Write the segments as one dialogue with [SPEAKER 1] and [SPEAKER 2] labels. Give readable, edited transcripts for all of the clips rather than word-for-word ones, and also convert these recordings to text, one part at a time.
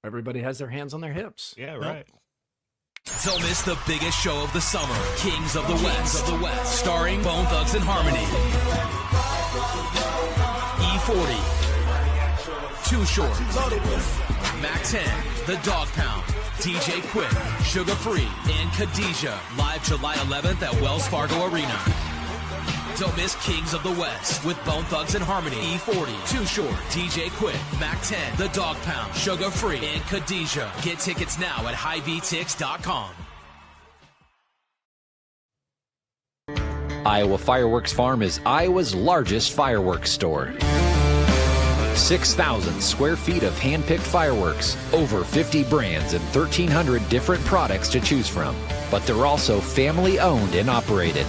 [SPEAKER 1] everybody has their hands on their hips.
[SPEAKER 2] Yeah, right.
[SPEAKER 3] Don't miss the biggest show of the summer, Kings of the West, starring Bone Thugs and Harmony, E40, Too Short, Mac 10, The Dog Pound, DJ Quick, Sugar Free, and Khadijah, live July 11th at Wells Fargo Arena. Don't miss Kings of the West with Bone Thugs and Harmony, E40, Too Short, DJ Quick, Mac 10, The Dog Pound, Sugar Free, and Khadijah. Get tickets now at HighVTix.com.
[SPEAKER 4] Iowa Fireworks Farm is Iowa's largest fireworks store. 6,000 square feet of hand-picked fireworks, over 50 brands and 1,300 different products to choose from. But they're also family-owned and operated.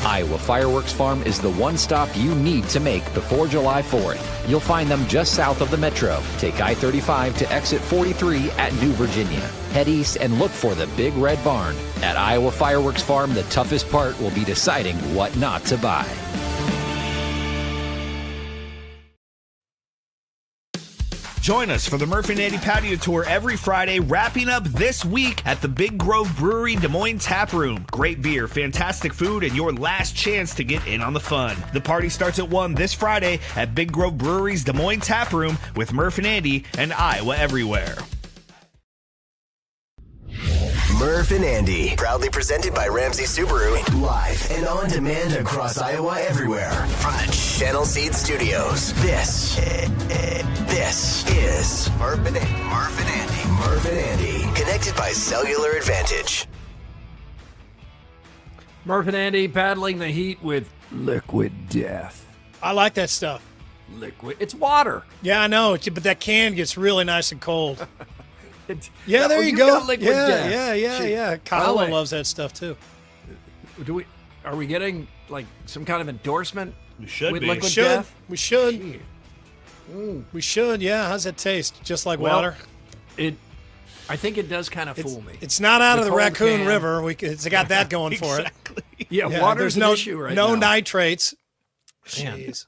[SPEAKER 4] Iowa Fireworks Farm is the one stop you need to make before July 4th. You'll find them just south of the metro. Take I-35 to exit 43 at New Virginia. Head east and look for the Big Red Barn. At Iowa Fireworks Farm, the toughest part will be deciding what not to buy.
[SPEAKER 2] Join us for the Murph and Andy Patio Tour every Friday, wrapping up this week at the Big Grove Brewery Des Moines Tap Room. Great beer, fantastic food, and your last chance to get in on the fun. The party starts at 1 this Friday at Big Grove Brewery's Des Moines Tap Room with Murph and Andy and Iowa Everywhere.
[SPEAKER 5] Murph and Andy, proudly presented by Ramsey Subaru, live and on demand across Iowa everywhere from the Channel Seed Studios. This is Murph and Andy. Murph and Andy, connected by cellular advantage.
[SPEAKER 1] Murph and Andy battling the heat with liquid death.
[SPEAKER 6] I like that stuff.
[SPEAKER 1] Liquid. It's water.
[SPEAKER 6] Yeah, I know, but that can gets really nice and cold.
[SPEAKER 1] Yeah,
[SPEAKER 6] there you go.
[SPEAKER 1] Liquid death.
[SPEAKER 6] Yeah. Kyle loves that stuff too.
[SPEAKER 1] Are we getting like some kind of endorsement?
[SPEAKER 2] We should
[SPEAKER 1] with
[SPEAKER 2] be.
[SPEAKER 1] Liquid
[SPEAKER 6] We should.
[SPEAKER 1] death?
[SPEAKER 6] We should. We should. Yeah. How's that taste? Just like water.
[SPEAKER 1] I think it does kind of fool me.
[SPEAKER 6] It's not out of the
[SPEAKER 1] cold
[SPEAKER 6] Raccoon
[SPEAKER 1] can.
[SPEAKER 6] River. It's got that going for it.
[SPEAKER 1] Yeah,
[SPEAKER 6] Yeah,
[SPEAKER 1] water's
[SPEAKER 6] there's no
[SPEAKER 1] an issue right
[SPEAKER 6] no
[SPEAKER 1] now.
[SPEAKER 6] nitrates.
[SPEAKER 1] Man.
[SPEAKER 6] Jeez.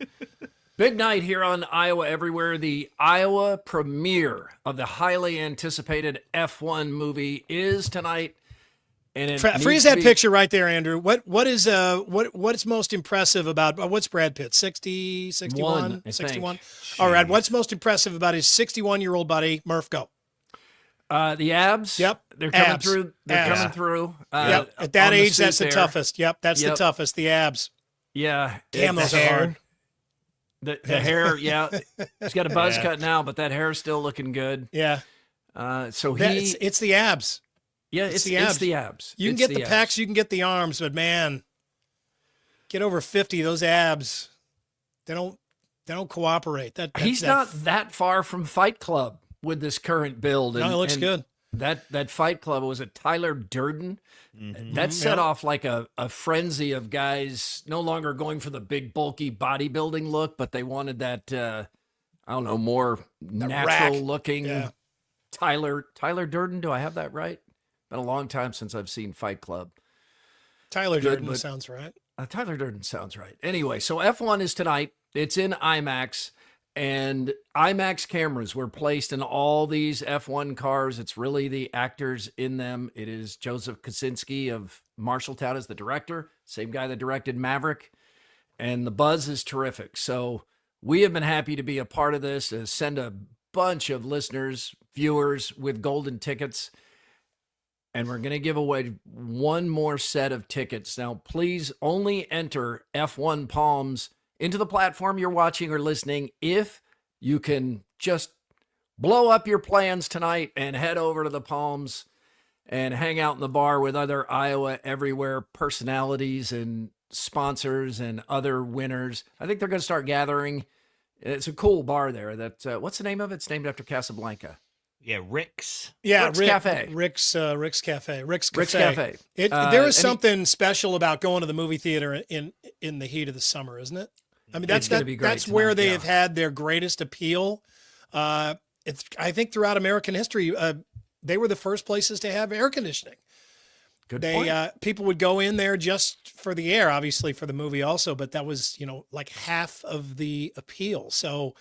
[SPEAKER 1] Big night here on Iowa Everywhere. The Iowa premiere of the highly anticipated F1 movie is tonight. And it
[SPEAKER 6] Freeze that picture right there, Andrew. What's most impressive about what's Brad Pitt? 60, 61, 61? All right. What's most impressive about his 61-year-old buddy, Murph? Go.
[SPEAKER 1] The abs.
[SPEAKER 6] Yep.
[SPEAKER 1] They're coming
[SPEAKER 6] Abs.
[SPEAKER 1] through. They're coming through.
[SPEAKER 6] Yep. At that
[SPEAKER 1] on the
[SPEAKER 6] age,
[SPEAKER 1] suit
[SPEAKER 6] that's the
[SPEAKER 1] there.
[SPEAKER 6] toughest. Yep. That's the toughest. The abs.
[SPEAKER 1] Yeah.
[SPEAKER 6] Damn, those are
[SPEAKER 1] hair.
[SPEAKER 6] hard.
[SPEAKER 1] The hair, yeah. He's got a buzz cut now, but that hair's still looking good.
[SPEAKER 6] Yeah.
[SPEAKER 1] So
[SPEAKER 6] it's the abs.
[SPEAKER 1] Yeah, it's the abs. It's the abs.
[SPEAKER 6] You can get the pecs, you can get the arms, but man, get over 50, those abs, they don't cooperate.
[SPEAKER 1] He's not that far from Fight Club with this current build.
[SPEAKER 6] No, it looks good.
[SPEAKER 1] That Fight Club, was it Tyler Durden?
[SPEAKER 2] Mm-hmm.
[SPEAKER 1] That set off like a frenzy of guys no longer going for the big, bulky bodybuilding look, but they wanted that, I don't know, more natural looking Tyler Durden. Do I have that right? Been a long time since I've seen Fight Club.
[SPEAKER 6] Tyler Durden sounds right.
[SPEAKER 1] Tyler Durden sounds right. Anyway, so F1 is tonight. It's in IMAX, and IMAX cameras were placed in all these F1 cars. It's really the actors in them. It is Joseph Kosinski of Marshalltown as the director, same guy that directed Maverick, and the buzz is terrific. So we have been happy to be a part of this, send a bunch of listeners, viewers with golden tickets. And we're going to give away one more set of tickets. Now, please only enter F1 Palms into the platform you're watching or listening if you can just blow up your plans tonight and head over to the Palms and hang out in the bar with other Iowa Everywhere personalities and sponsors and other winners. I think they're going to start gathering. It's a cool bar there. What's the name of it? It's named after Casablanca.
[SPEAKER 2] Yeah, Rick's.
[SPEAKER 6] Yeah,
[SPEAKER 1] Rick's Cafe.
[SPEAKER 6] Rick's Cafe.
[SPEAKER 1] Rick's Cafe.
[SPEAKER 6] There is something special about going to the movie theater in the heat of the summer, isn't it? I mean, that's where they have had their greatest appeal. I think throughout American history, they were the first places to have air conditioning.
[SPEAKER 1] Good point.
[SPEAKER 6] People would go in there just for the air, obviously for the movie also, but that was, like half of the appeal. So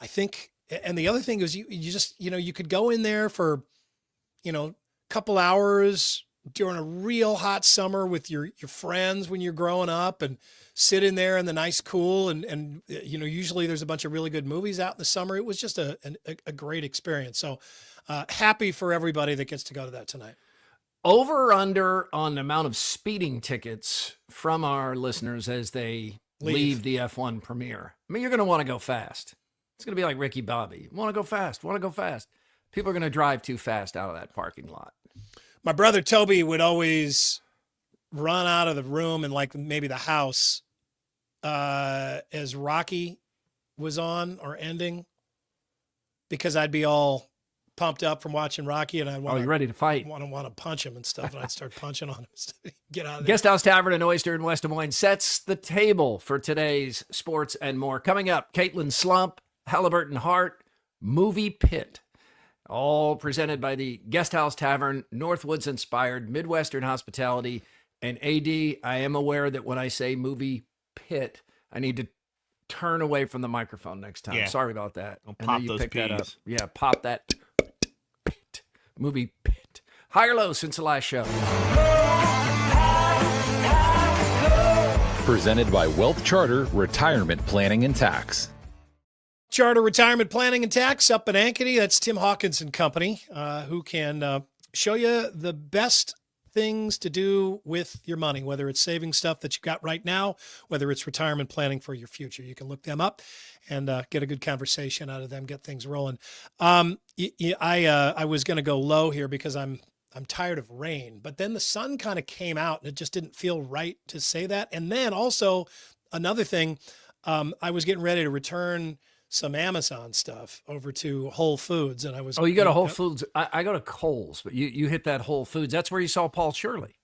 [SPEAKER 6] I think And the other thing is you just, you could go in there for, a couple hours during a real hot summer with your friends when you're growing up and sit in there in the nice cool. And usually there's a bunch of really good movies out in the summer. It was just a great experience. So happy for everybody that gets to go to that tonight.
[SPEAKER 1] Over or under on the amount of speeding tickets from our listeners as they leave the F1 premiere. I mean, you're going to want to go fast. It's going to be like Ricky Bobby. Want to go fast. People are going to drive too fast out of that parking lot.
[SPEAKER 6] My brother Toby would always run out of the room and like maybe the house as Rocky was on or ending, because I'd be all pumped up from watching Rocky and I'd want
[SPEAKER 1] you ready to fight?
[SPEAKER 6] Want to punch him and stuff, and I'd start punching on him. Get out of there.
[SPEAKER 1] Guest House Tavern and Oyster in West Des Moines sets the table for today's sports and more. Coming up, Caitlin Slump, Haliburton Hart, Movie Pit. All presented by the Guest House Tavern, Northwoods inspired Midwestern hospitality. And AD, I am aware that when I say Movie Pit, I need to turn away from the microphone next time.
[SPEAKER 2] Yeah.
[SPEAKER 1] Sorry about that.
[SPEAKER 2] Pop those
[SPEAKER 1] pick that up.
[SPEAKER 2] P's.
[SPEAKER 1] Yeah, pop that pit. Movie Pit. High or low since the last show?
[SPEAKER 4] Presented by Wealth Charter Retirement Planning and Tax.
[SPEAKER 6] Charter Retirement Planning and Tax up in Ankeny. That's Tim Hawkins and Company, who can show you the best things to do with your money, whether it's saving stuff that you got right now, whether it's retirement planning for your future. You can look them up and get a good conversation out of them, get things rolling. I was going to go low here because I'm tired of rain, but then the sun kind of came out and it just didn't feel right to say that. And then also another thing, I was getting ready to return some Amazon stuff over to Whole Foods, and I was.
[SPEAKER 1] Oh, you go to Whole Foods. I go to Kohl's, but you hit that Whole Foods. That's where you saw Paul Shirley.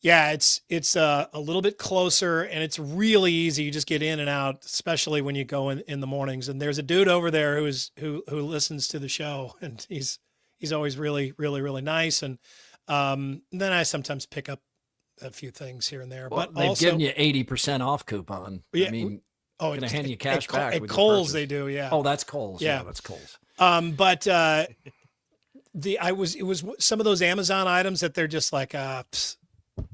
[SPEAKER 6] Yeah, it's a little bit closer, and it's really easy. You just get in and out, especially when you go in the mornings. And there's a dude over there who listens to the show, and he's always really, really, really nice. And then I sometimes pick up a few things here and there.
[SPEAKER 1] Well,
[SPEAKER 6] but
[SPEAKER 1] they've
[SPEAKER 6] also,
[SPEAKER 1] given you 80% off coupon.
[SPEAKER 6] Yeah,
[SPEAKER 1] I mean.
[SPEAKER 6] Oh,
[SPEAKER 1] going to hand you cash back.
[SPEAKER 6] At Kohl's, they do, yeah.
[SPEAKER 1] Oh, that's Kohl's.
[SPEAKER 6] Yeah,
[SPEAKER 1] that's Kohl's.
[SPEAKER 6] But it was some of those Amazon items that they're just like,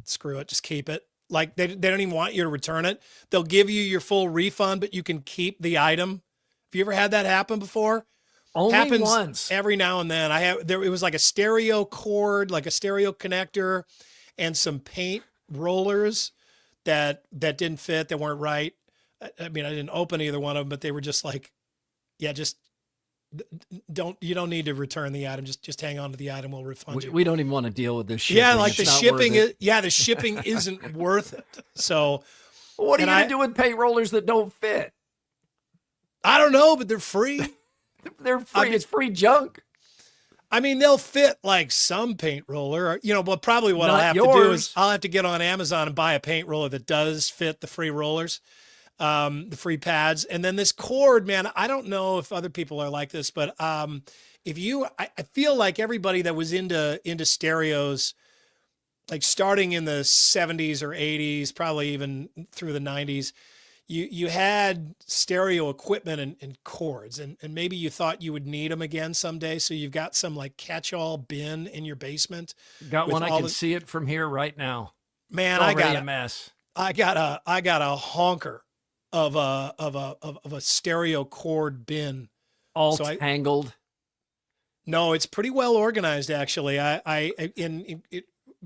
[SPEAKER 6] screw it, just keep it. Like they don't even want you to return it. They'll give you your full refund, but you can keep the item. Have you ever had that happen before?
[SPEAKER 1] Only
[SPEAKER 6] Happens
[SPEAKER 1] once.
[SPEAKER 6] Every now and then. It was like a stereo cord, like a stereo connector, and some paint rollers that didn't fit, that weren't right. I mean, I didn't open either one of them, but they were just like, yeah, just you don't need to return the item. Just hang on to the item. We'll refund you.
[SPEAKER 1] We don't even want to deal with this shit.
[SPEAKER 6] Yeah. Like the shipping the shipping isn't worth it. So
[SPEAKER 1] what are you going to do with paint rollers that don't fit?
[SPEAKER 6] I don't know, but they're free.
[SPEAKER 1] They're free. It's free junk.
[SPEAKER 6] I mean, they'll fit like some paint roller, but probably what I'll have to do is I'll have to get on Amazon and buy a paint roller that does fit the free rollers. The free pads. And then this cord, man, I don't know if other people are like this, but I feel like everybody that was into stereos, like starting in the 70s or 80s, probably even through the 90s, you had stereo equipment and cords, and maybe you thought you would need them again someday. So you've got some like catch-all bin in your basement.
[SPEAKER 1] Got one. I can see it from here right now.
[SPEAKER 6] Man,
[SPEAKER 1] I got a mess.
[SPEAKER 6] I got a honker of a stereo cord bin,
[SPEAKER 1] all tangled.
[SPEAKER 6] No, it's pretty well organized actually.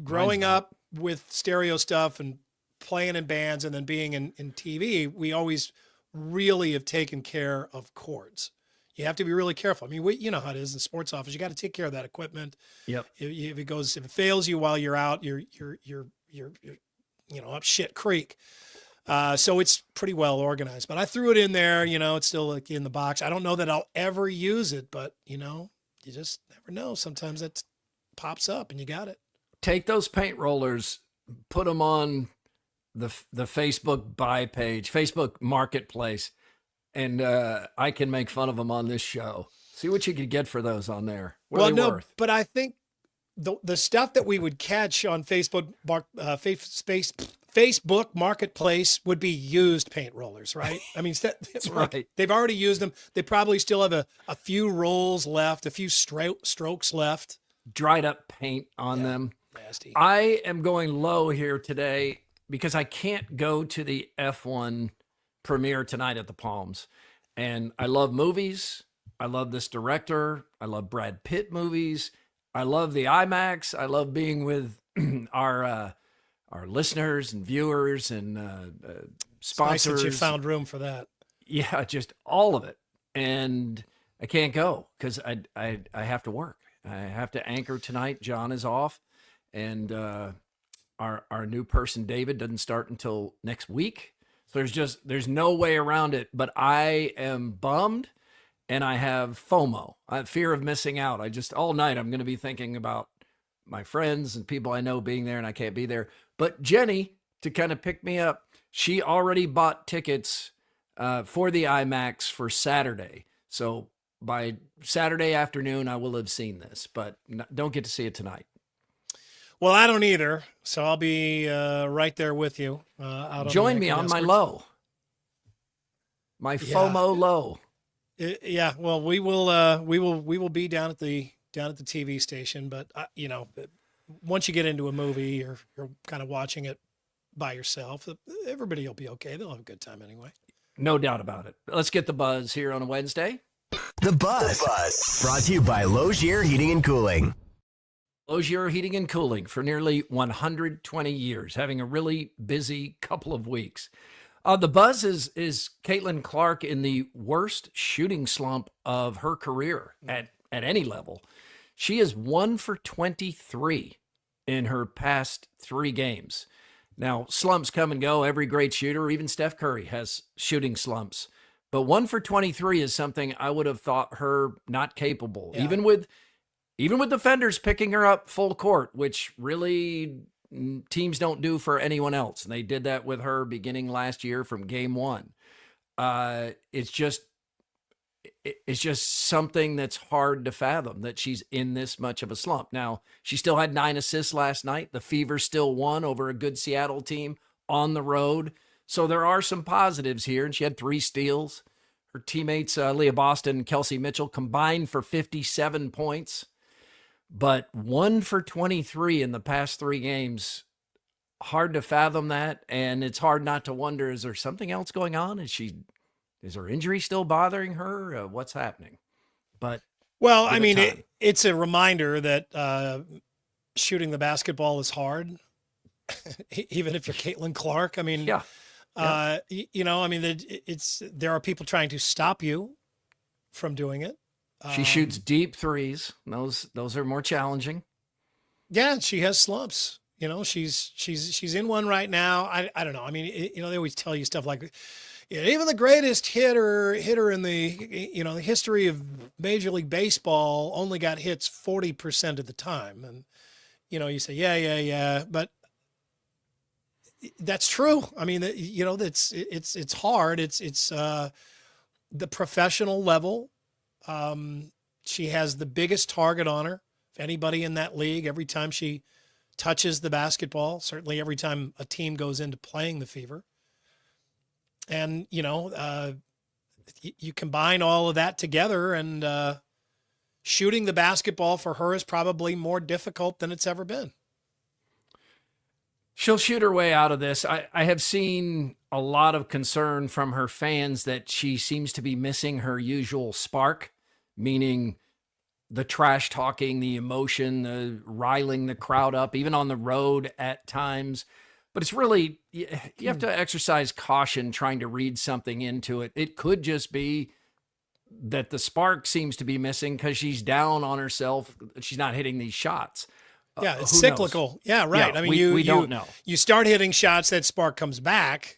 [SPEAKER 6] Growing up with stereo stuff and playing in bands and then being in TV, we always really have taken care of cords. You have to be really careful. I mean, you know how it is in the sports office. You got to take care of that equipment.
[SPEAKER 1] Yep.
[SPEAKER 6] If it fails you while you're out, you're up shit creek. So it's pretty well organized, but I threw it in there, it's still like in the box. I don't know that I'll ever use it, but you just never know. Sometimes it pops up and you got it.
[SPEAKER 1] Take those paint rollers, put them on the Facebook buy page, Facebook Marketplace, and I can make fun of them on this show. See what you could get for those on there. What are they worth?
[SPEAKER 6] But I think the stuff that we would catch on Facebook Facebook Marketplace would be used paint rollers, right? I mean, it's right. They've already used them. They probably still have a few rolls left, a few strokes left.
[SPEAKER 1] Dried up paint on them.
[SPEAKER 6] Nasty.
[SPEAKER 1] I am going low here today because I can't go to the F1 premiere tonight at the Palms. And I love movies. I love this director. I love Brad Pitt movies. I love the IMAX. I love being with our listeners and viewers and sponsors.
[SPEAKER 6] Nice that you found room for that.
[SPEAKER 1] Yeah, just all of it. And I can't go because I have to work. I have to anchor tonight. John is off. And our new person, David, doesn't start until next week. So there's no way around it. But I am bummed. And I have FOMO. I have fear of missing out. All night I'm going to be thinking about my friends and people I know being there, and I can't be there. But Jenny, to kind of pick me up, she already bought tickets for the IMAX for Saturday. So by Saturday afternoon, I will have seen this, but don't get to see it tonight.
[SPEAKER 6] Well, I don't either. So I'll be right there with you.
[SPEAKER 1] Join me on my low. My FOMO low.
[SPEAKER 6] Yeah, well, we will be down at the TV station, but once you get into a movie, you're kind of watching it by yourself. Everybody will be okay. They'll have a good time anyway.
[SPEAKER 1] No doubt about it. Let's get the buzz here on a Wednesday.
[SPEAKER 5] The Buzz. Brought to you by Logier Heating and Cooling.
[SPEAKER 1] Logier Heating and Cooling for nearly 120 years, having a really busy couple of weeks. The buzz is Caitlin Clark in the worst shooting slump of her career at any level. She is 1 for 23 in her past 3 games. Now, slumps come and go. Every great shooter, even Steph Curry, has shooting slumps. But 1 for 23 is something I would have thought her not capable, even with defenders picking her up full court, which really teams don't do for anyone else. And they did that with her beginning last year from game 1. It's just something that's hard to fathom that she's in this much of a slump. Now, she still had 9 assists last night. The Fever still won over a good Seattle team on the road. So there are some positives here. And she had 3 steals. Her teammates, Leah Boston and Kelsey Mitchell, combined for 57 points. But 1 for 23 in the past 3 games, hard to fathom that. And it's hard not to wonder, is there something else going on? Is her injury still bothering her? What's happening? But
[SPEAKER 6] well, I mean, it's a reminder that shooting the basketball is hard, even if you're Caitlin Clark. I mean,
[SPEAKER 1] yeah.
[SPEAKER 6] There are people trying to stop you from doing it.
[SPEAKER 1] She shoots deep threes. Those are more challenging.
[SPEAKER 6] Yeah, she has slumps. She's in one right now. I don't know. I mean, they always tell you stuff like, even the greatest hitter in the the history of Major League Baseball only got hits 40% of the time, and you say yeah, but that's true. I mean, it's hard. It's the professional level. She has the biggest target on her of anybody in that league every time she touches the basketball, certainly every time a team goes into playing the Fever. And, you combine all of that together, and shooting the basketball for her is probably more difficult than it's ever been.
[SPEAKER 1] She'll shoot her way out of this. I have seen a lot of concern from her fans that she seems to be missing her usual spark, meaning the trash talking, the emotion, the riling the crowd up, even on the road at times. But it's really, you have to exercise caution trying to read something into it. It could just be that the spark seems to be missing because she's down on herself. She's not hitting these shots.
[SPEAKER 6] Yeah, it's cyclical. Knows? Yeah, right.
[SPEAKER 1] Yeah,
[SPEAKER 6] I mean,
[SPEAKER 1] we don't know.
[SPEAKER 6] You start hitting shots, that spark comes back.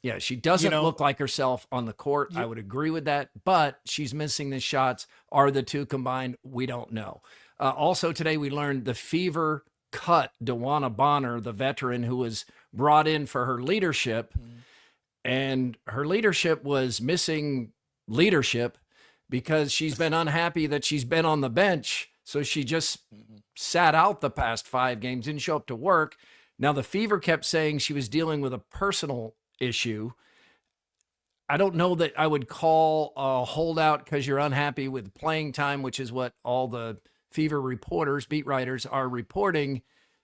[SPEAKER 1] Yeah, she doesn't look like herself on the court. I would agree with that, but she's missing the shots. Are the two combined? We don't know. Also today we learned the Fever cut Dewana Bonner, the veteran who was brought in for her leadership, and her leadership was missing leadership because she's been unhappy that she's been on the bench. So she just sat out the past 5 games, didn't show up to work. Now, the Fever kept saying she was dealing with a personal issue. I don't know that I would call a holdout because you're unhappy with playing time, which is what all the Fever reporters, beat writers are reporting.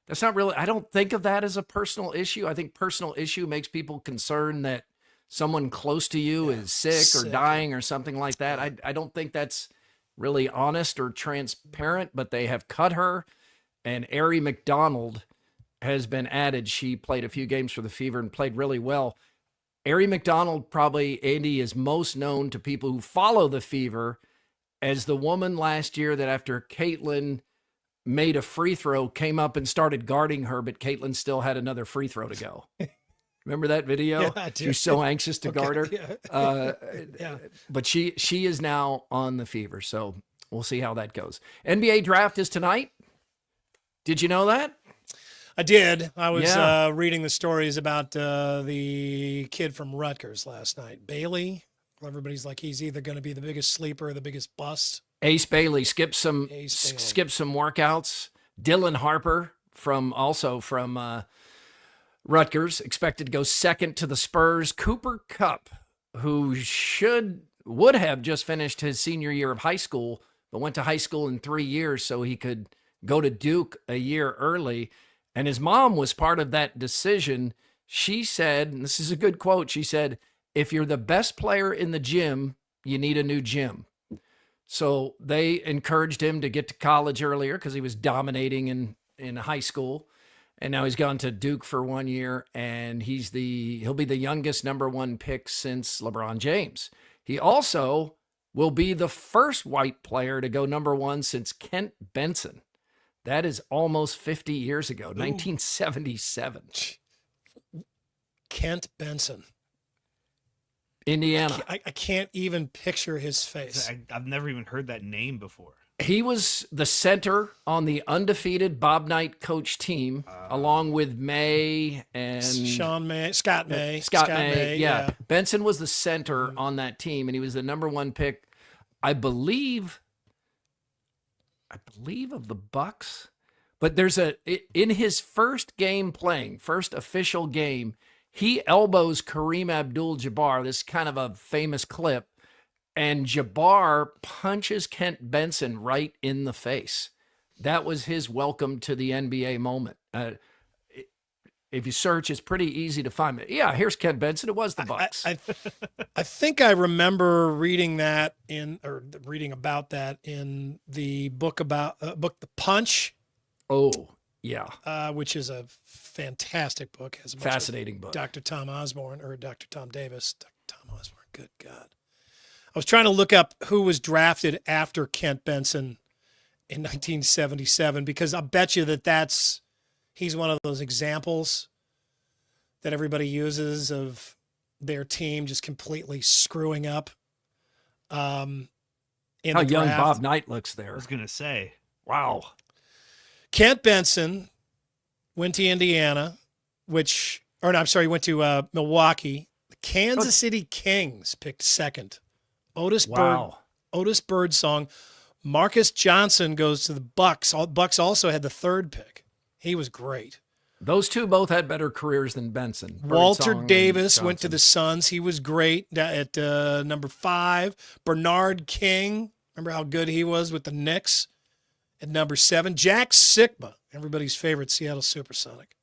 [SPEAKER 1] That's not really, I don't think of that as a personal issue. I think personal issue makes people concerned that someone close to you is sick or dying or something like that. I don't think that's really honest or transparent, but they have cut her. And Ari McDonald has been added. She played a few games for the Fever and played really well. Ari McDonald, probably, Andy, is most known to people who follow the Fever as the woman last year that after Caitlin made a free throw, came up and started guarding her, but Caitlin still had another free throw to go. Remember that video?
[SPEAKER 6] Yeah, I do.
[SPEAKER 1] She was so anxious to guard her.
[SPEAKER 6] Yeah.
[SPEAKER 1] But she is now on the Fever, so we'll see how that goes. NBA draft is tonight. Did you know that?
[SPEAKER 6] I did. I was reading the stories about the kid from Rutgers last night, Bailey. Everybody's like, he's either going to be the biggest sleeper or the biggest bust.
[SPEAKER 1] Ace Bailey skipped some workouts. Dylan Harper from Rutgers, expected to go second to the Spurs. Cooper Kupp, who would have just finished his senior year of high school, but went to high school in 3 years so he could go to Duke a year early. And his mom was part of that decision. She said, and this is a good quote, she said, "If you're the best player in the gym, you need a new gym." So they encouraged him to get to college earlier because he was dominating in high school. And now he's gone to Duke for 1 year, and he'll be the youngest number one pick since LeBron James. He also will be the first white player to go number one since Kent Benson. That is almost 50 years ago, 1977.
[SPEAKER 6] Kent Benson.
[SPEAKER 1] Indiana.
[SPEAKER 6] I can't even picture his face.
[SPEAKER 2] I've never even heard that name before.
[SPEAKER 1] He was the center on the undefeated Bob Knight coach team, along with May and
[SPEAKER 6] Scott May.
[SPEAKER 1] Scott May. Yeah. Benson was the center on that team, and he was the number one pick, I believe of the Bucks. But in his first official game, he elbows Kareem Abdul-Jabbar. This is kind of a famous clip. And Jabbar punches Kent Benson right in the face. That was his welcome to the NBA moment. If you search, it's pretty easy to find. Yeah, here's Kent Benson. It was the Bucks.
[SPEAKER 6] I think I remember reading about that in the book The Punch.
[SPEAKER 1] Oh, yeah.
[SPEAKER 6] Which is a fantastic book. Has a bunch
[SPEAKER 1] fascinating book.
[SPEAKER 6] Dr. Tom Osborne or Dr. Tom Davis. Dr. Tom Osborne. Good God. I was trying to look up who was drafted after Kent Benson in 1977 because I'll bet you he's one of those examples that everybody uses of their team just completely screwing up.
[SPEAKER 1] How young Bob Knight looks there.
[SPEAKER 2] I was going to say.
[SPEAKER 1] Wow.
[SPEAKER 6] Kent Benson went to Indiana, went to Milwaukee. The Kansas City Kings picked second. Otis Birdsong. Marcus Johnson goes to the Bucks. Bucks also had the third pick. He was great.
[SPEAKER 1] Those two both had better careers than Benson.
[SPEAKER 6] Walter Davis went to the Suns. He was great at number 5. Bernard King, remember how good he was with the Knicks at number 7. Jack Sikma, everybody's favorite Seattle Supersonic.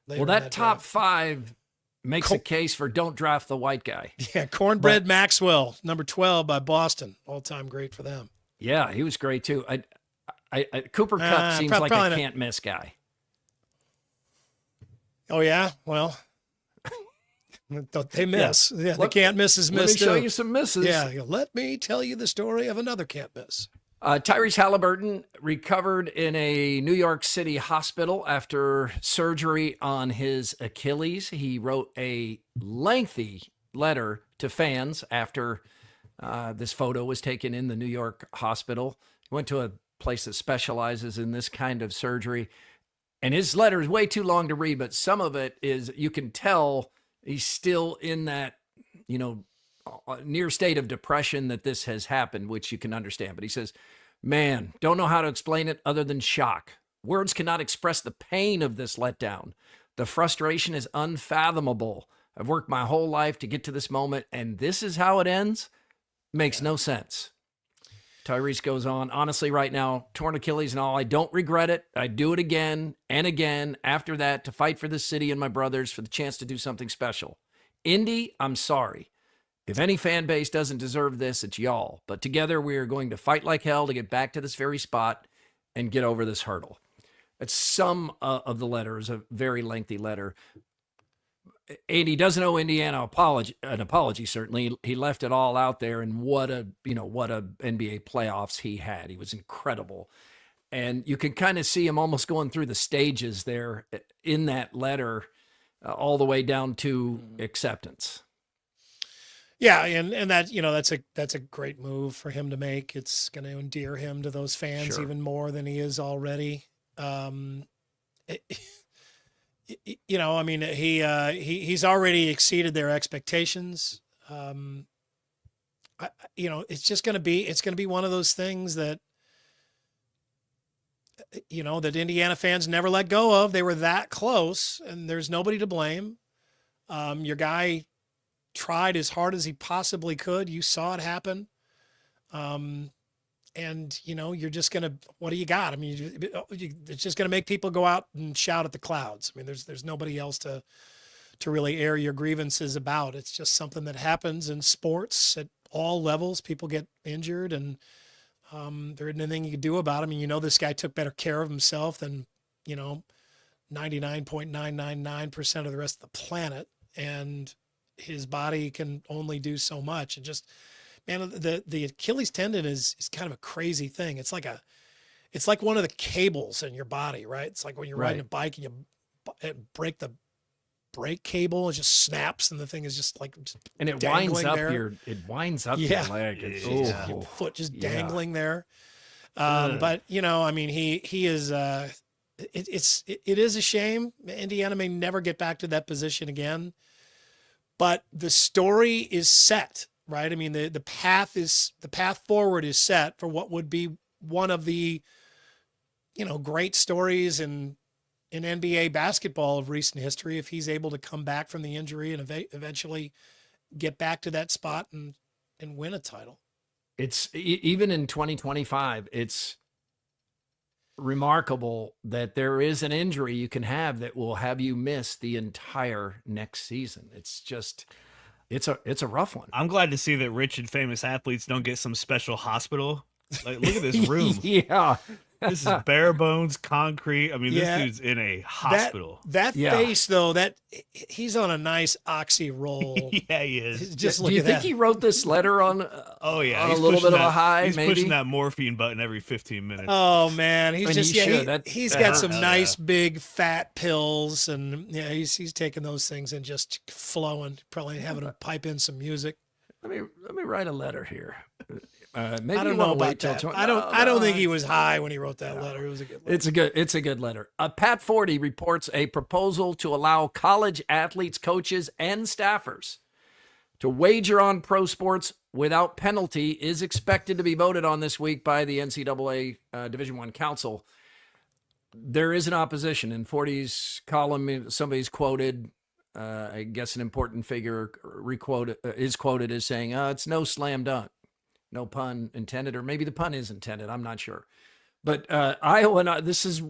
[SPEAKER 1] That top 5 makes a case for don't draft the white guy.
[SPEAKER 6] Yeah, Cornbread Maxwell, number 12 by Boston. All-time great for them.
[SPEAKER 1] Yeah, he was great too. Cooper Kupp seems like a can't-miss guy.
[SPEAKER 6] Oh, yeah? Well, they miss. Yeah, the can't miss is missed too.
[SPEAKER 1] Let me show you some misses.
[SPEAKER 6] Yeah, let me tell you the story of another can't miss.
[SPEAKER 1] Tyrese Haliburton recovered in a New York City hospital after surgery on his Achilles. He wrote a lengthy letter to fans after this photo was taken in the New York hospital. He went to a place that specializes in this kind of surgery. And his letter is way too long to read, but some of it is, you can tell he's still in that, near state of depression that this has happened, which you can understand. But he says, "Man, don't know how to explain it other than shock. Words cannot express the pain of this letdown. The frustration is unfathomable. I've worked my whole life to get to this moment, and this is how it ends? Makes no sense. Tyrese goes on, honestly, right now, torn Achilles and all, I don't regret it. I do it again and again after that to fight for this city and my brothers for the chance to do something special. Indy, I'm sorry. If any fan base doesn't deserve this, it's y'all. But together we are going to fight like hell to get back to this very spot and get over this hurdle. It's some of the letter. Is a very lengthy letter. Andy doesn't owe Indiana an apology. Certainly, he left it all out there, and what a NBA playoffs he had. He was incredible, and you can kind of see him almost going through the stages there in that letter, all the way down to acceptance.
[SPEAKER 6] Yeah, and that that's a great move for him to make. It's going to endear him to those fans even more than he is already. He's already exceeded their expectations. It's going to be one of those things that, that Indiana fans never let go of. They were that close, and there's nobody to blame. Your guy tried as hard as he possibly could. You saw it happen. You're just going to, what do you got? I mean, it's just going to make people go out and shout at the clouds. I mean, there's nobody else to really air your grievances about. It's just something that happens in sports at all levels. People get injured, and there isn't anything you can do about it. I mean, this guy took better care of himself than, 99.999% of the rest of the planet, and his body can only do so much. And just, man, the Achilles tendon is kind of a crazy thing. It's like one of the cables in your body, right? It's like when you're riding a bike and you break the brake cable, it just snaps, and the thing is just
[SPEAKER 1] and it winds up
[SPEAKER 6] there.
[SPEAKER 1] your leg.
[SPEAKER 6] Your foot just dangling there. But he is. It is a shame. Indiana may never get back to that position again, but the story is set. Right. I mean, the path forward is set for what would be one of the, great stories in NBA basketball of recent history, if he's able to come back from the injury and eventually get back to that spot and win a title.
[SPEAKER 1] It's even in 2025, it's remarkable that there is an injury you can have that will have you miss the entire next season. It's just... It's a rough one.
[SPEAKER 2] I'm glad to see that rich and famous athletes don't get some special hospital. Like, look at this room.
[SPEAKER 1] Yeah.
[SPEAKER 2] This is bare bones, concrete. I mean, this dude's in a hospital.
[SPEAKER 6] That face, though, he's on a nice oxy roll.
[SPEAKER 2] Yeah, he is.
[SPEAKER 6] Just
[SPEAKER 1] do you think he wrote this letter on?
[SPEAKER 2] He's
[SPEAKER 1] a little bit of a high.
[SPEAKER 2] He's
[SPEAKER 1] maybe
[SPEAKER 2] pushing that morphine button every 15 minutes.
[SPEAKER 6] Oh man, he's
[SPEAKER 1] he's
[SPEAKER 6] got some nice big fat pills, and he's taking those things and just flowing. Probably having to pipe in some music.
[SPEAKER 1] Let me write a letter here. Maybe
[SPEAKER 6] I don't know about that. I don't think he was high when he wrote that letter. It was a good letter.
[SPEAKER 1] It's a good letter. Pat Forty reports a proposal to allow college athletes, coaches, and staffers to wager on pro sports without penalty is expected to be voted on this week by the NCAA Division I Council. There is an opposition. In Forty's column, somebody's quoted, I guess an important figure is quoted as saying, it's no slam dunk. No pun intended, or maybe the pun is intended. I'm not sure. But Iowa, this is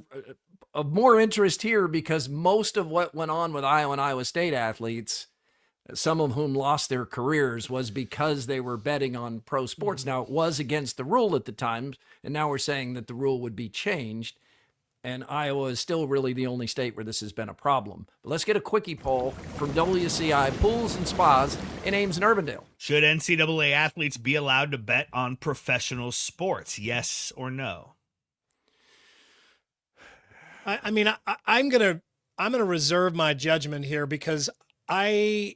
[SPEAKER 1] of more interest here because most of what went on with Iowa and Iowa State athletes, some of whom lost their careers, was because they were betting on pro sports. Now, it was against the rule at the time, and now we're saying that the rule would be changed. And Iowa is still really the only state where this has been a problem. But let's get a quickie poll from WCI Pools and Spas in Ames and Urbandale.
[SPEAKER 2] Should NCAA athletes be allowed to bet on professional sports? Yes or no?
[SPEAKER 6] I'm gonna reserve my judgment here because I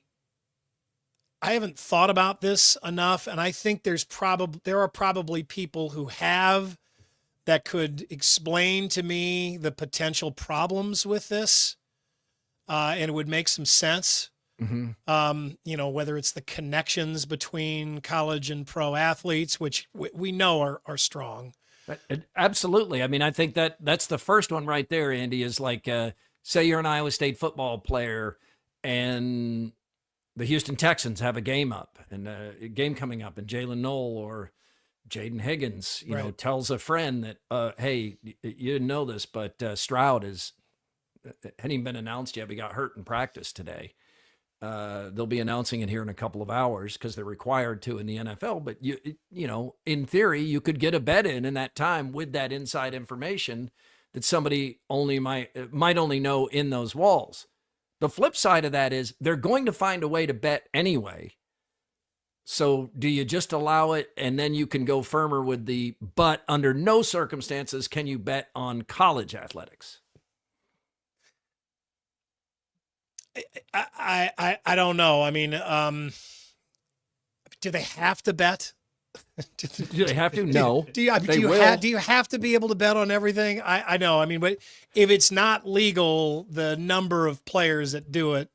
[SPEAKER 6] haven't thought about this enough, and I think there are probably people who have that could explain to me the potential problems with this, and it would make some sense.
[SPEAKER 1] Mm-hmm.
[SPEAKER 6] Whether it's the connections between college and pro athletes, which we know are strong.
[SPEAKER 1] Absolutely. I mean, I think that's the first one right there, Andy, is like, say you're an Iowa State football player and the Houston Texans have a game coming up, and Jalen Knoll or Jaden Higgins, tells a friend that, hey, you didn't know this, but Stroud hadn't even been announced yet. We got hurt in practice today. They'll be announcing it here in a couple of hours because they're required to in the NFL. But in theory, you could get a bet in that time with that inside information that somebody might only know in those walls. The flip side of that is they're going to find a way to bet anyway. So do you just allow it and then you can go firmer with but under no circumstances can you bet on college athletics?
[SPEAKER 6] I don't know. I mean, do they have to bet?
[SPEAKER 1] Do they have to? No.
[SPEAKER 6] Do you have to be able to bet on everything? I know. I mean, but if it's not legal, the number of players that do it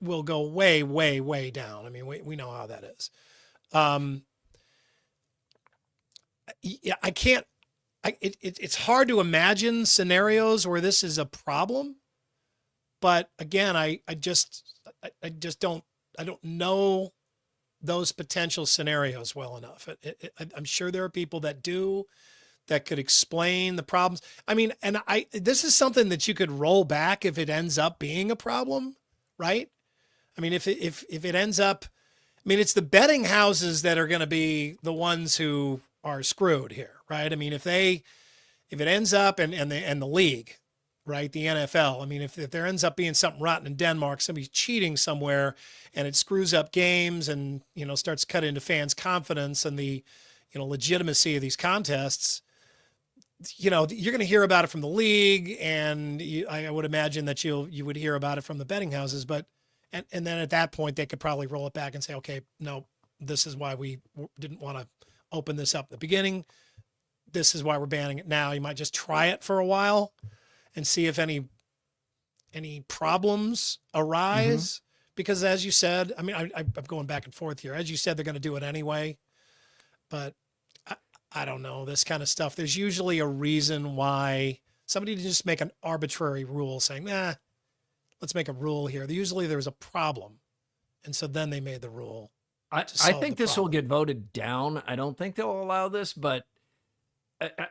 [SPEAKER 6] will go way, way, way down. I mean, we know how that is. I can't. It's hard to imagine scenarios where this is a problem. But again, I don't know those potential scenarios well enough. I'm sure there are people that could explain the problems. I mean, this is something that you could roll back if it ends up being a problem, right? I mean, if it ends up, I mean, it's the betting houses that are going to be the ones who are screwed here, right? I mean, if it ends up and the league, right, the NFL. I mean, if there ends up being something rotten in Denmark, somebody's cheating somewhere and it screws up games and, starts cutting into fans' confidence and the, legitimacy of these contests, you're going to hear about it from the league. And I would imagine that you would hear about it from the betting houses, and then at that point they could probably roll it back and say, okay, no, this is why we didn't want to open this up at the beginning. This is why we're banning it now. You might just try it for a while and see if any problems arise. Mm-hmm. Because as you said, I mean, I'm going back and forth here. As you said, they're going to do it anyway. But I don't know, this kind of stuff. There's usually a reason why somebody didn't just make an arbitrary rule saying, let's make a rule here. Usually there's a problem. And so then they made the rule.
[SPEAKER 1] I think this will get voted down. I don't think they'll allow this, but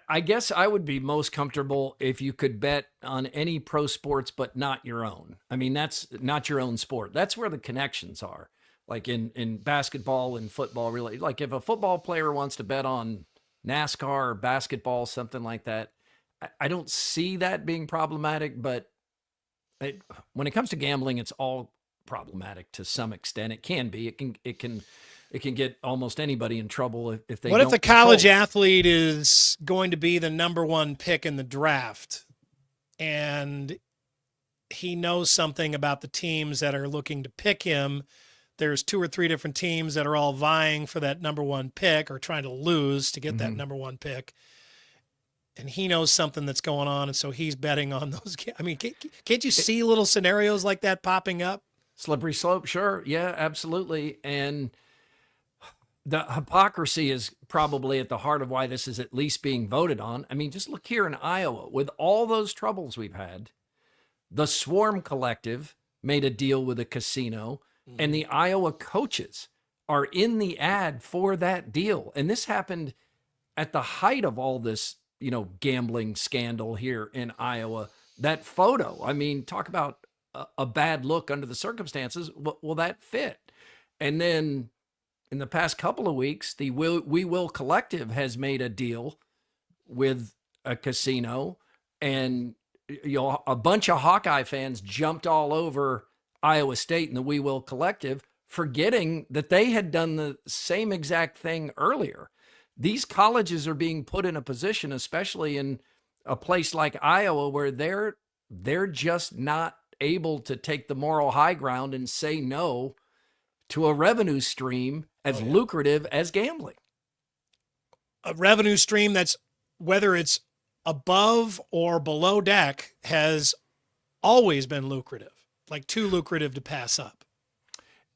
[SPEAKER 1] I guess I would be most comfortable if you could bet on any pro sports, but not your own. I mean, that's not your own sport. That's where the connections are. Like in basketball and football, really. Like if a football player wants to bet on NASCAR or basketball, something like that, I don't see that being problematic. But when it comes to gambling, it's all problematic to some extent. It can be. It can get almost anybody in trouble if they.
[SPEAKER 6] What if the college athlete is going to be the number one pick in the draft, and he knows something about the teams that are looking to pick him? There's 2 or 3 different teams that are all vying for that number one pick or trying to lose to get that number one pick, and he knows something that's going on, and so he's betting on those. I mean, can't you see little scenarios like that popping up?
[SPEAKER 1] Slippery slope, sure, yeah, absolutely, and the hypocrisy is probably at the heart of why this is at least being voted on. I mean, just look here in Iowa with all those troubles we've had. The Swarm Collective made a deal with a casino, and the Iowa coaches are in the ad for that deal. And this happened at the height of all this, gambling scandal here in Iowa. That photo, I mean, talk about a bad look under the circumstances. Will that fit? And then in the past couple of weeks, the We Will Collective has made a deal with a casino, and a bunch of Hawkeye fans jumped all over Iowa State and the We Will Collective, forgetting that they had done the same exact thing earlier. These colleges are being put in a position, especially in a place like Iowa, where they're just not able to take the moral high ground and say no to a revenue stream as lucrative as gambling.
[SPEAKER 6] A revenue stream that's, whether it's above or below deck, has always been lucrative, like too lucrative to pass up.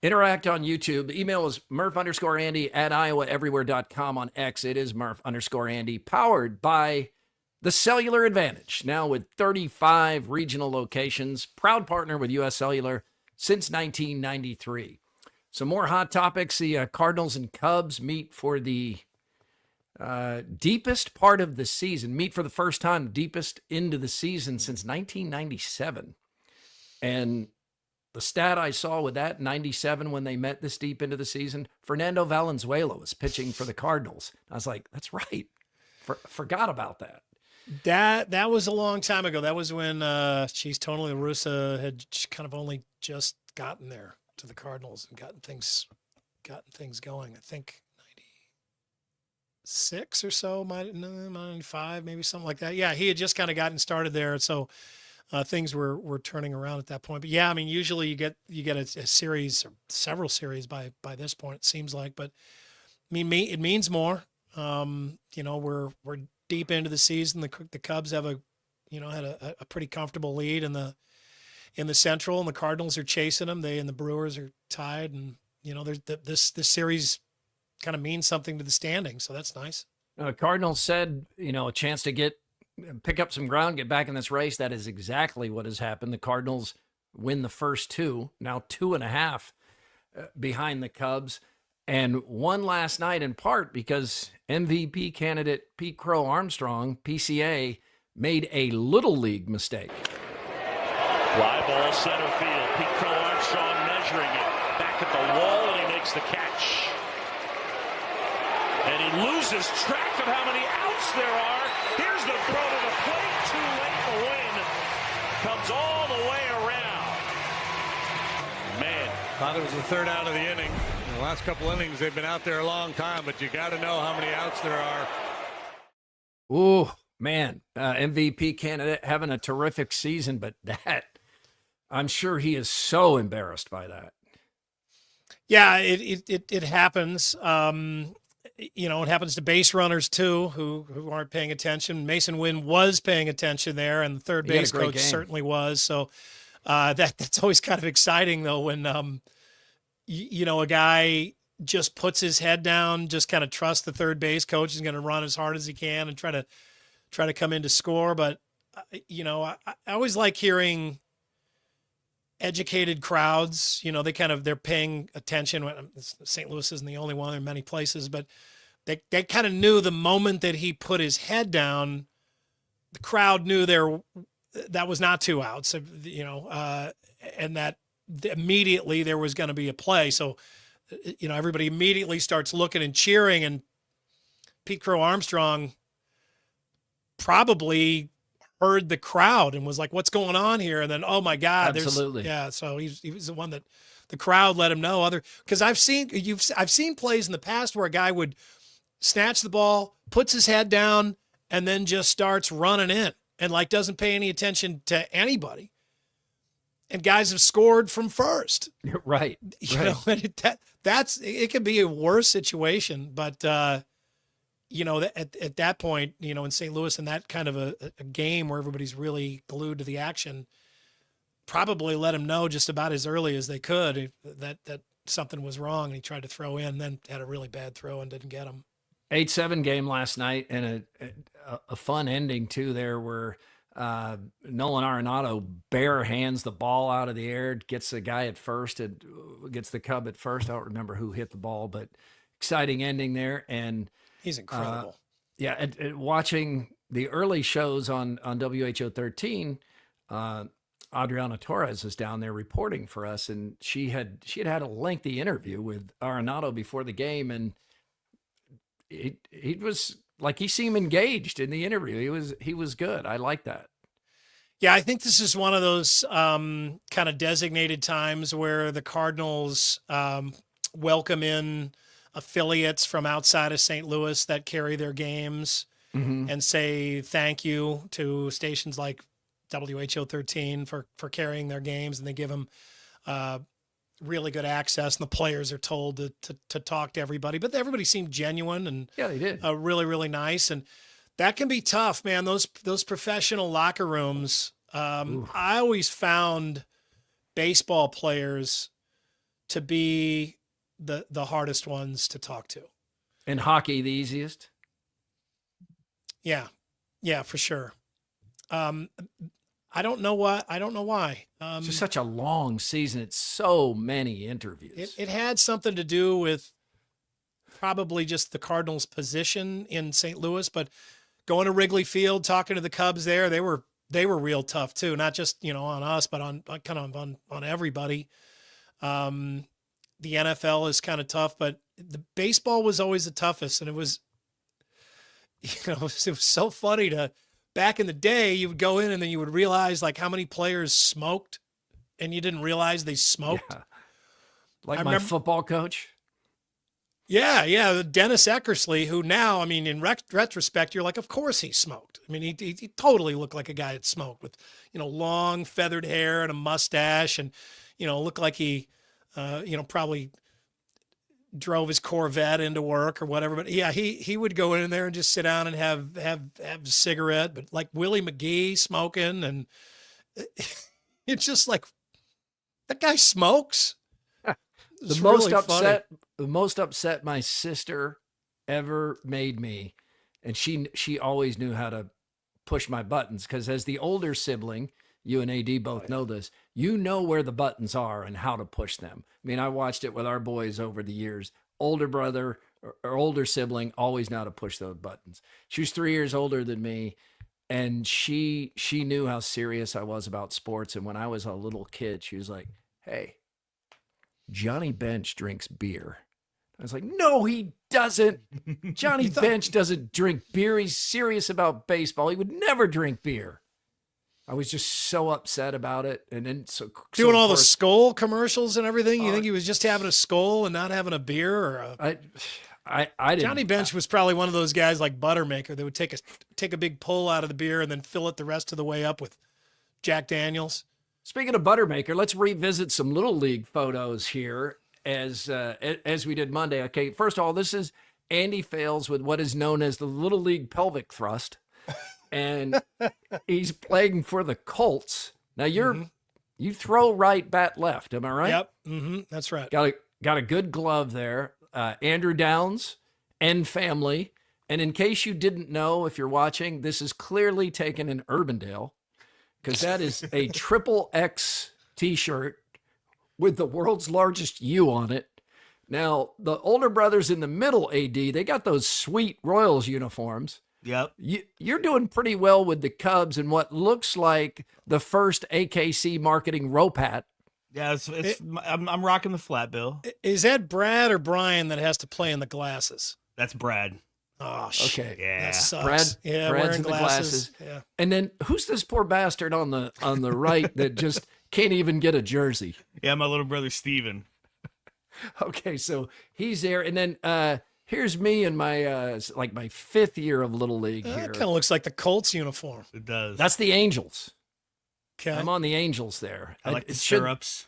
[SPEAKER 1] Interact on YouTube. The email is Murph_Andy@iowaeverywhere.com. On X, it is Murph_Andy, powered by the Cellular Advantage. Now with 35 regional locations, proud partner with U.S. Cellular since 1993. Some more hot topics. The Cardinals and Cubs meet for the deepest part of the season, meet for the first time, deepest into the season since 1997. And the stat I saw with that, 97, when they met this deep into the season, Fernando Valenzuela was pitching for the Cardinals. I was like, that's right. Forgot about that.
[SPEAKER 6] That was a long time ago. That was when Tony La Russa had kind of only just gotten there to the Cardinals and gotten things going. I think 96 or so, 95, maybe something like that. Yeah, he had just kind of gotten started there, so things were turning around at that point. But yeah, I mean, usually you get a series or several series by this point, it seems like. But I mean, it means more. We're deep into the season. The Cubs have had a pretty comfortable lead in the Central, and the Cardinals are chasing them. They and the Brewers are tied, and this series kind of means something to the standings, so that's nice.
[SPEAKER 1] Cardinals said, a chance to pick up some ground, get back in this race. That is exactly what has happened. The Cardinals win the first two, now 2.5 behind the Cubs, and won last night in part because MVP candidate Pete Crow Armstrong, PCA, made a little league mistake.
[SPEAKER 7] Fly ball center field. Pete Crow Armstrong measuring it. Back at the wall, and he makes the catch. And he loses track of how many outs there are. Here's the throw to the plate. Too late. The win comes all the way around. Man.
[SPEAKER 8] Thought it was the third out of the inning. In the last couple innings, they've been out there a long time, but you got to know how many outs there are.
[SPEAKER 1] Ooh, man. MVP candidate having a terrific season, but I'm sure he is so embarrassed by that.
[SPEAKER 6] Yeah, it happens. It happens to base runners too, who aren't paying attention. Mason Wynn was paying attention there, and the third base coach certainly was. So that's always kind of exciting though, when a guy just puts his head down, just kind of trusts the third base coach is going to run as hard as he can and try to come in to score. But I always like hearing educated crowds. They're paying attention. St. Louis isn't the only one. There are many places, but they kind of knew the moment that he put his head down, the crowd knew that was not 2 outs, and that immediately there was going to be a play. So, everybody immediately starts looking and cheering, and Pete Crow Armstrong probably heard the crowd and was like, what's going on here? And then, oh my God,
[SPEAKER 1] absolutely.
[SPEAKER 6] So he was the one that the crowd let him know. Because I've seen plays in the past where a guy would snatch the ball, puts his head down, and then just starts running in and doesn't pay any attention to anybody. And guys have scored from first.
[SPEAKER 1] Right.
[SPEAKER 6] It could be a worse situation, but at that point, in St. Louis, in that kind of a game where everybody's really glued to the action, probably let him know just about as early as they could that something was wrong, and he tried to throw in, then had a really bad throw and didn't get him.
[SPEAKER 1] 8-7 game last night, and a fun ending too there, where Nolan Arenado bare hands the ball out of the air, gets the guy at first, and gets the Cub at first. I don't remember who hit the ball, but exciting ending there. And
[SPEAKER 6] he's incredible.
[SPEAKER 1] And watching the early shows on WHO 13, Adriana Torres is down there reporting for us, and she had a lengthy interview with Arenado before the game, and he was like, he seemed engaged in the interview. He was good. I like that.
[SPEAKER 6] Yeah, I think this is one of those kind of designated times where the Cardinals welcome in affiliates from outside of St. Louis that carry their games, and say thank you to stations like WHO 13 for carrying their games, and they give them really good access, and the players are told to talk to everybody. But everybody seemed genuine, and
[SPEAKER 1] yeah, they did.
[SPEAKER 6] Really, really nice. And that can be tough, man. Those professional locker rooms. I always found baseball players to be the hardest ones to talk to.
[SPEAKER 1] And hockey, the easiest?
[SPEAKER 6] Yeah. Yeah, for sure. I don't know why.
[SPEAKER 1] It's just such a long season. It's so many interviews.
[SPEAKER 6] It had something to do with probably just the Cardinals' position in St. Louis, but going to Wrigley Field, talking to the Cubs there, they were real tough too. Not just, on us, but on everybody. The NFL is kind of tough, but the baseball was always the toughest. And it was, it was so funny back in the day, you would go in and then you would realize like how many players smoked and you didn't realize they smoked.
[SPEAKER 1] Yeah. Like my football coach.
[SPEAKER 6] Yeah. Dennis Eckersley, who now, in retrospect, you're like, of course he smoked. He totally looked like a guy that smoked with, long feathered hair and a mustache and, looked like he, probably drove his Corvette into work or whatever. But yeah, he would go in there and just sit down and have a cigarette, but like Willie McGee smoking. And it's just like, that guy smokes.
[SPEAKER 1] The most upset my sister ever made me, and she always knew how to push my buttons, because as the older sibling, you and AD both know this, where the buttons are and how to push them. I watched it with our boys over the years. Older brother or older sibling always know how to push those buttons. She was 3 years older than me, and she knew how serious I was about sports. And when I was a little kid, she was like, "Hey, Johnny Bench drinks beer." I was like, "No, he doesn't. Johnny Bench doesn't drink beer. He's serious about baseball. He would never drink beer." I was just so upset about it. And then
[SPEAKER 6] doing all the Skoal commercials and everything. You think he was just having a Skoal and not having a beer? Or
[SPEAKER 1] I didn't.
[SPEAKER 6] Johnny Bench was probably one of those guys like Buttermaker that would take a big pull out of the beer and then fill it the rest of the way up with Jack Daniels.
[SPEAKER 1] Speaking of Buttermaker, let's revisit some Little League photos here as we did Monday. Okay, first of all, this is Andy Fales with what is known as the Little League pelvic thrust, and he's playing for the Colts. Now you throw right, bat left. Am I right?
[SPEAKER 6] Yep, that's right.
[SPEAKER 1] Got a good glove there. Andrew Downs and family. And in case you didn't know, if you're watching, this is clearly taken in Urbandale, because that is a XXX t-shirt with the world's largest U on it. Now, the older brothers in the middle, AD, they got those sweet Royals uniforms.
[SPEAKER 2] Yep.
[SPEAKER 1] You're doing pretty well with the Cubs in what looks like the first AKC marketing rope hat.
[SPEAKER 2] Yeah, I'm rocking the flat bill.
[SPEAKER 6] Is that Brad or Brian that has to play in the glasses?
[SPEAKER 2] That's Brad.
[SPEAKER 6] Oh,
[SPEAKER 1] okay.
[SPEAKER 2] Yeah.
[SPEAKER 6] That sucks.
[SPEAKER 1] Brad's
[SPEAKER 6] wearing
[SPEAKER 1] in the glasses.
[SPEAKER 6] Yeah.
[SPEAKER 1] And then who's this poor bastard on the right that just can't even get a jersey?
[SPEAKER 2] Yeah, my little brother Steven.
[SPEAKER 1] Okay, so he's there. And then here's me in my my fifth year of Little League here.
[SPEAKER 6] That kind of looks like the Colts uniform.
[SPEAKER 2] It does.
[SPEAKER 1] That's the Angels.
[SPEAKER 6] Okay.
[SPEAKER 1] I'm on the Angels there.
[SPEAKER 2] I like the stirrups.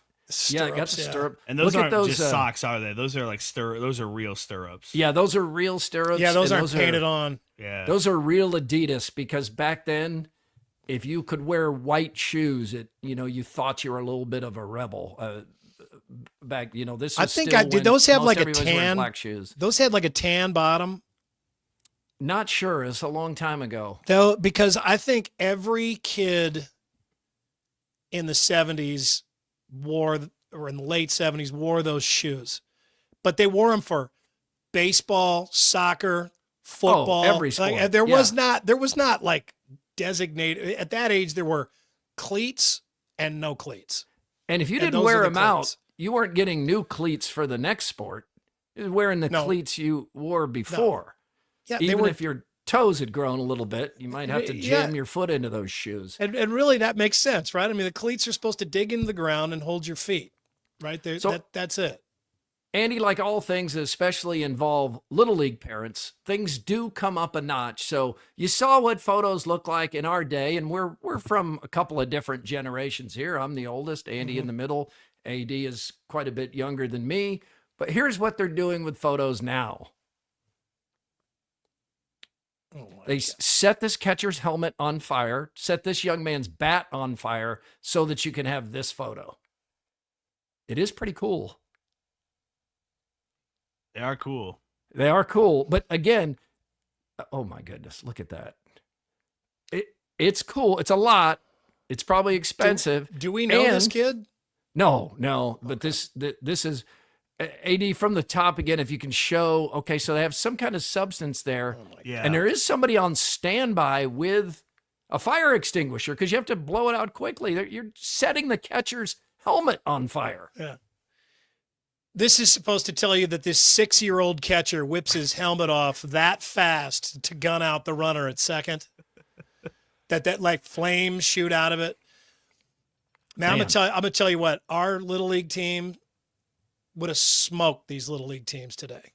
[SPEAKER 1] Yeah, I got the stirrup.
[SPEAKER 2] And those aren't just socks, are they? Those are like those are real stirrups.
[SPEAKER 1] Yeah, those are real stirrups.
[SPEAKER 6] Yeah, those aren't painted on.
[SPEAKER 2] Yeah.
[SPEAKER 1] Those are real Adidas, because back then, if you could wear white shoes, you thought you were a little bit of a rebel. Back, this was
[SPEAKER 6] I think I did. Those have like a tan.
[SPEAKER 1] Black shoes.
[SPEAKER 6] Those had like a tan bottom.
[SPEAKER 1] Not sure. It's a long time ago.
[SPEAKER 6] Though, because I think every kid in the 70s or in the late 70s wore those shoes, but they wore them for baseball, soccer, football,
[SPEAKER 1] every sport.
[SPEAKER 6] Like, there was not like designated at that age. There were cleats and no cleats.
[SPEAKER 1] And if you didn't wear them out, you weren't getting new cleats for the next sport. You were wearing the cleats you wore before.
[SPEAKER 6] No. Yeah,
[SPEAKER 1] even if your toes had grown a little bit, you might have to jam your foot into those shoes.
[SPEAKER 6] And really, that makes sense, right? The cleats are supposed to dig into the ground and hold your feet, right? There, so, that's it.
[SPEAKER 1] Andy, like all things that especially involve Little League parents, things do come up a notch. So you saw what photos look like in our day, and we're from a couple of different generations here. I'm the oldest, Andy in the middle. AD is quite a bit younger than me. But here's what they're doing with photos now. They set this catcher's helmet on fire, set this young man's bat on fire so that you can have this photo. It is pretty cool.
[SPEAKER 2] They are cool.
[SPEAKER 1] They are cool. But again, oh my goodness, look at that. It's cool. It's a lot. It's probably expensive.
[SPEAKER 6] Do we know this kid?
[SPEAKER 1] No. But this is AD from the top again. If you can show, okay, so they have some kind of substance there, and there is somebody on standby with a fire extinguisher because you have to blow it out quickly. You're setting the catcher's helmet on fire.
[SPEAKER 6] Yeah. This is supposed to tell you that this 6-year-old catcher whips his helmet off that fast to gun out the runner at second. that like flames shoot out of it. Man, I'm gonna tell you what, our little league team would have smoked these little league teams today.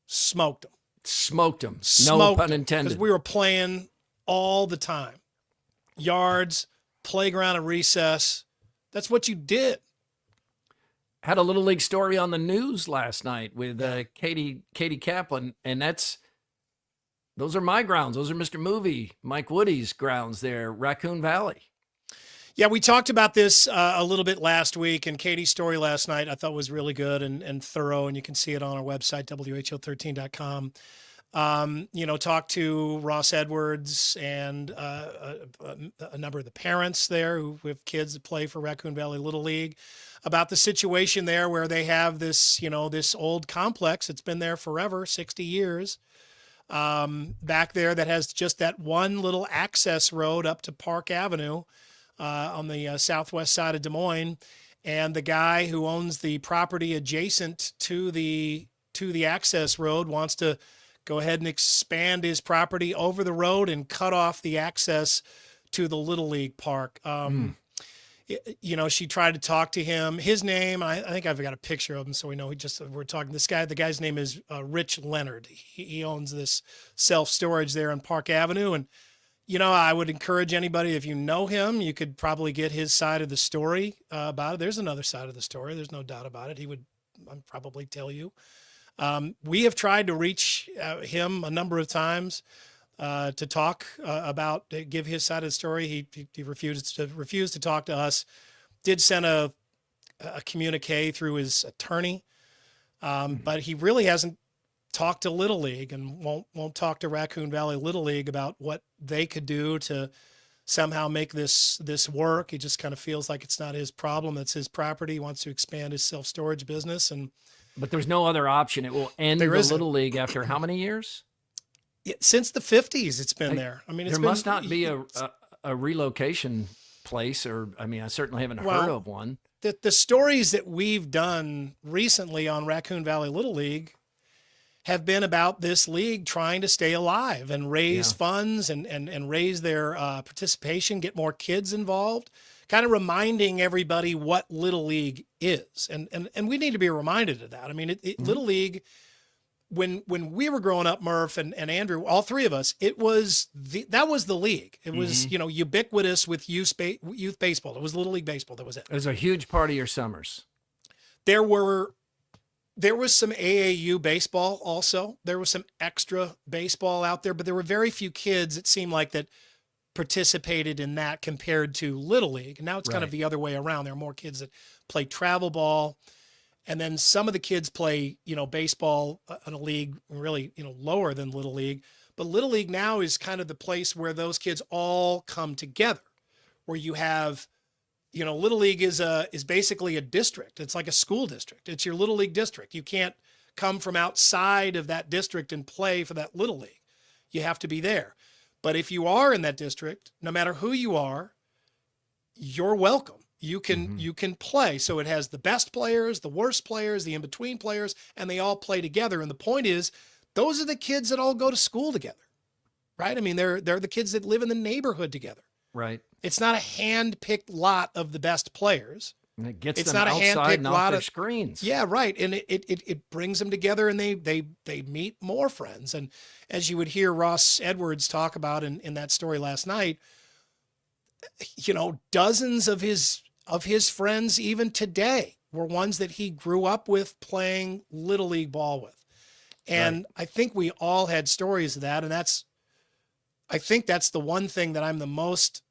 [SPEAKER 6] Smoked them. No pun intended. Because we were playing all the time. Yards, playground and recess. That's what you did.
[SPEAKER 1] Had a little league story on the news last night with Katie Kaplan, and those are my grounds. Those are Mr. Movie, Mike Woody's grounds there, Raccoon Valley.
[SPEAKER 6] Yeah, we talked about this a little bit last week, and Katie's story last night I thought was really good and thorough, and you can see it on our website, who13.com. Talked to Ross Edwards and a number of the parents there who have kids that play for Raccoon Valley Little League about the situation there where they have this, this old complex. It's been there forever, 60 years. Back there that has just that one little access road up to Park Avenue on the southwest side of Des Moines. And the guy who owns the property adjacent to the access road wants to go ahead and expand his property over the road and cut off the access to the Little League park. She tried to talk to him. His name, I think I've got a picture of him, so we know we're talking. The guy's name is Rich Leonard. He owns this self-storage there on Park Avenue. And, I would encourage anybody, if you know him, you could probably get his side of the story about it. There's another side of the story. There's no doubt about it. He would probably tell you. We have tried to reach him a number of times to talk give his side of the story. He refused to talk to us. Did send a communique through his attorney, but he really hasn't talked to Little League and won't talk to Raccoon Valley Little League about what they could do to somehow make this work. He just kind of feels like it's not his problem. That's his property. He wants to expand his self-storage business.
[SPEAKER 1] But there's no other option. It will end the Little League after how many years?
[SPEAKER 6] Since the 50s, it's been there. I mean,
[SPEAKER 1] there must not be a relocation place, I certainly haven't heard of one.
[SPEAKER 6] The stories that we've done recently on Raccoon Valley Little League have been about this league trying to stay alive and raise funds and raise their participation, get more kids involved, kind of reminding everybody what Little League is. And we need to be reminded of that. I mean, Little League, when we were growing up, Murph and Andrew, all three of us, that was the league. It was, ubiquitous with youth baseball. It was Little League baseball. That was it.
[SPEAKER 1] It was a huge part of your summers.
[SPEAKER 6] There was some AAU baseball also. There was some extra baseball out there, but there were very few kids, it seemed like, that participated in that compared to Little League. And now it's kind of the other way around. There are more kids that play travel ball. And then some of the kids play, baseball in a league really, lower than Little League. But Little League now is kind of the place where those kids all come together, where you have, Little League is basically a district. It's like a school district. It's your Little League district. You can't come from outside of that district and play for that Little League. You have to be there. But if you are in that district, no matter who you are, you're welcome. You can play. So it has the best players, the worst players, the in-between players, and they all play together. And the point is, those are the kids that all go to school together, right? I mean, they're the kids that live in the neighborhood together.
[SPEAKER 1] Right.
[SPEAKER 6] It's not a hand-picked lot of the best players.
[SPEAKER 1] And it gets them not outside and off their screens.
[SPEAKER 6] Yeah, right. And it brings them together, and they meet more friends. And as you would hear Ross Edwards talk about in that story last night, dozens of his friends even today were ones that he grew up with playing Little League ball with. And I think we all had stories of that. And I think that's the one thing that I'm the most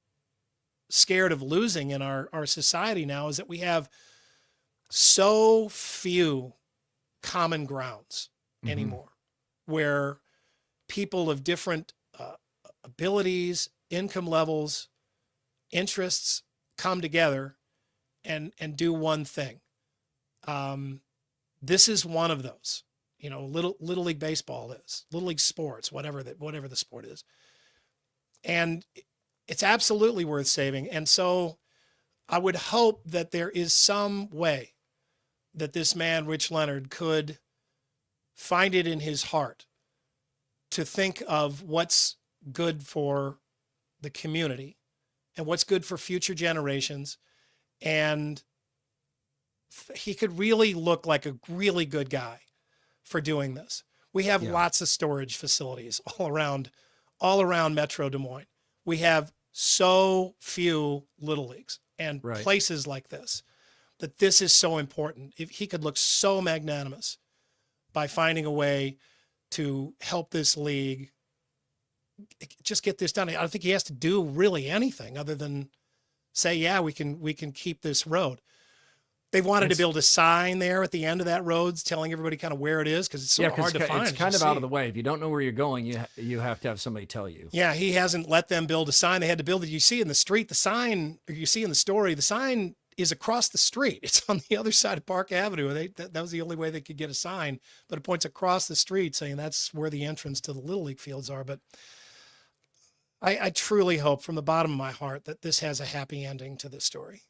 [SPEAKER 6] scared of losing in our society now, is that we have so few common grounds. anymore, where people of different abilities, income levels, interests come together and do one thing. This is one of those. Little League baseball is, Little League sports, whatever the sport is. And it's absolutely worth saving. And so I would hope that there is some way that this man, Rich Leonard, could find it in his heart to think of what's good for the community and what's good for future generations. And he could really look like a really good guy for doing this. We have lots of storage facilities all around Metro Des Moines. We have so few Little Leagues and places like this, that this is so important. If he could look so magnanimous by finding a way to help this league just get this done. I don't think he has to do really anything other than say, yeah, we can keep this road. They wanted to build a sign there at the end of that road telling everybody kind of where it is, because it's so hard to find.
[SPEAKER 1] It's kind of out of the way. If you don't know where you're going, you have to have somebody tell you.
[SPEAKER 6] Yeah, he hasn't let them build a sign. They had to build it. You see in the street, the sign, or you see in the story, the sign is across the street. It's on the other side of Park Avenue. That was the only way they could get a sign, but it points across the street saying that's where the entrance to the Little League fields are. But I truly hope from the bottom of my heart that this has a happy ending to this story.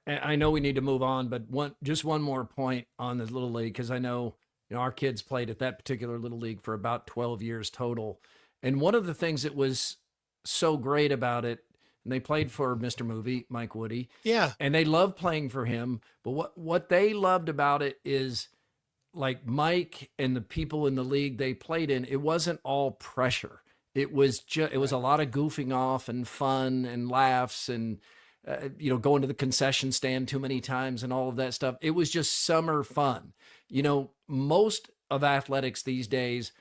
[SPEAKER 1] I know we need to move on, but just one more point on the Little League, because I know, our kids played at that particular Little League for about 12 years total. And one of the things that was so great about it, and they played for Mr. Movie, Mike Woody.
[SPEAKER 6] Yeah.
[SPEAKER 1] And they loved playing for him. But what they loved about it is, like Mike and the people in the league they played in, it wasn't all pressure. It was a lot of goofing off and fun and laughs and, going to the concession stand too many times and all of that stuff. It was just summer fun. Most of athletics these days,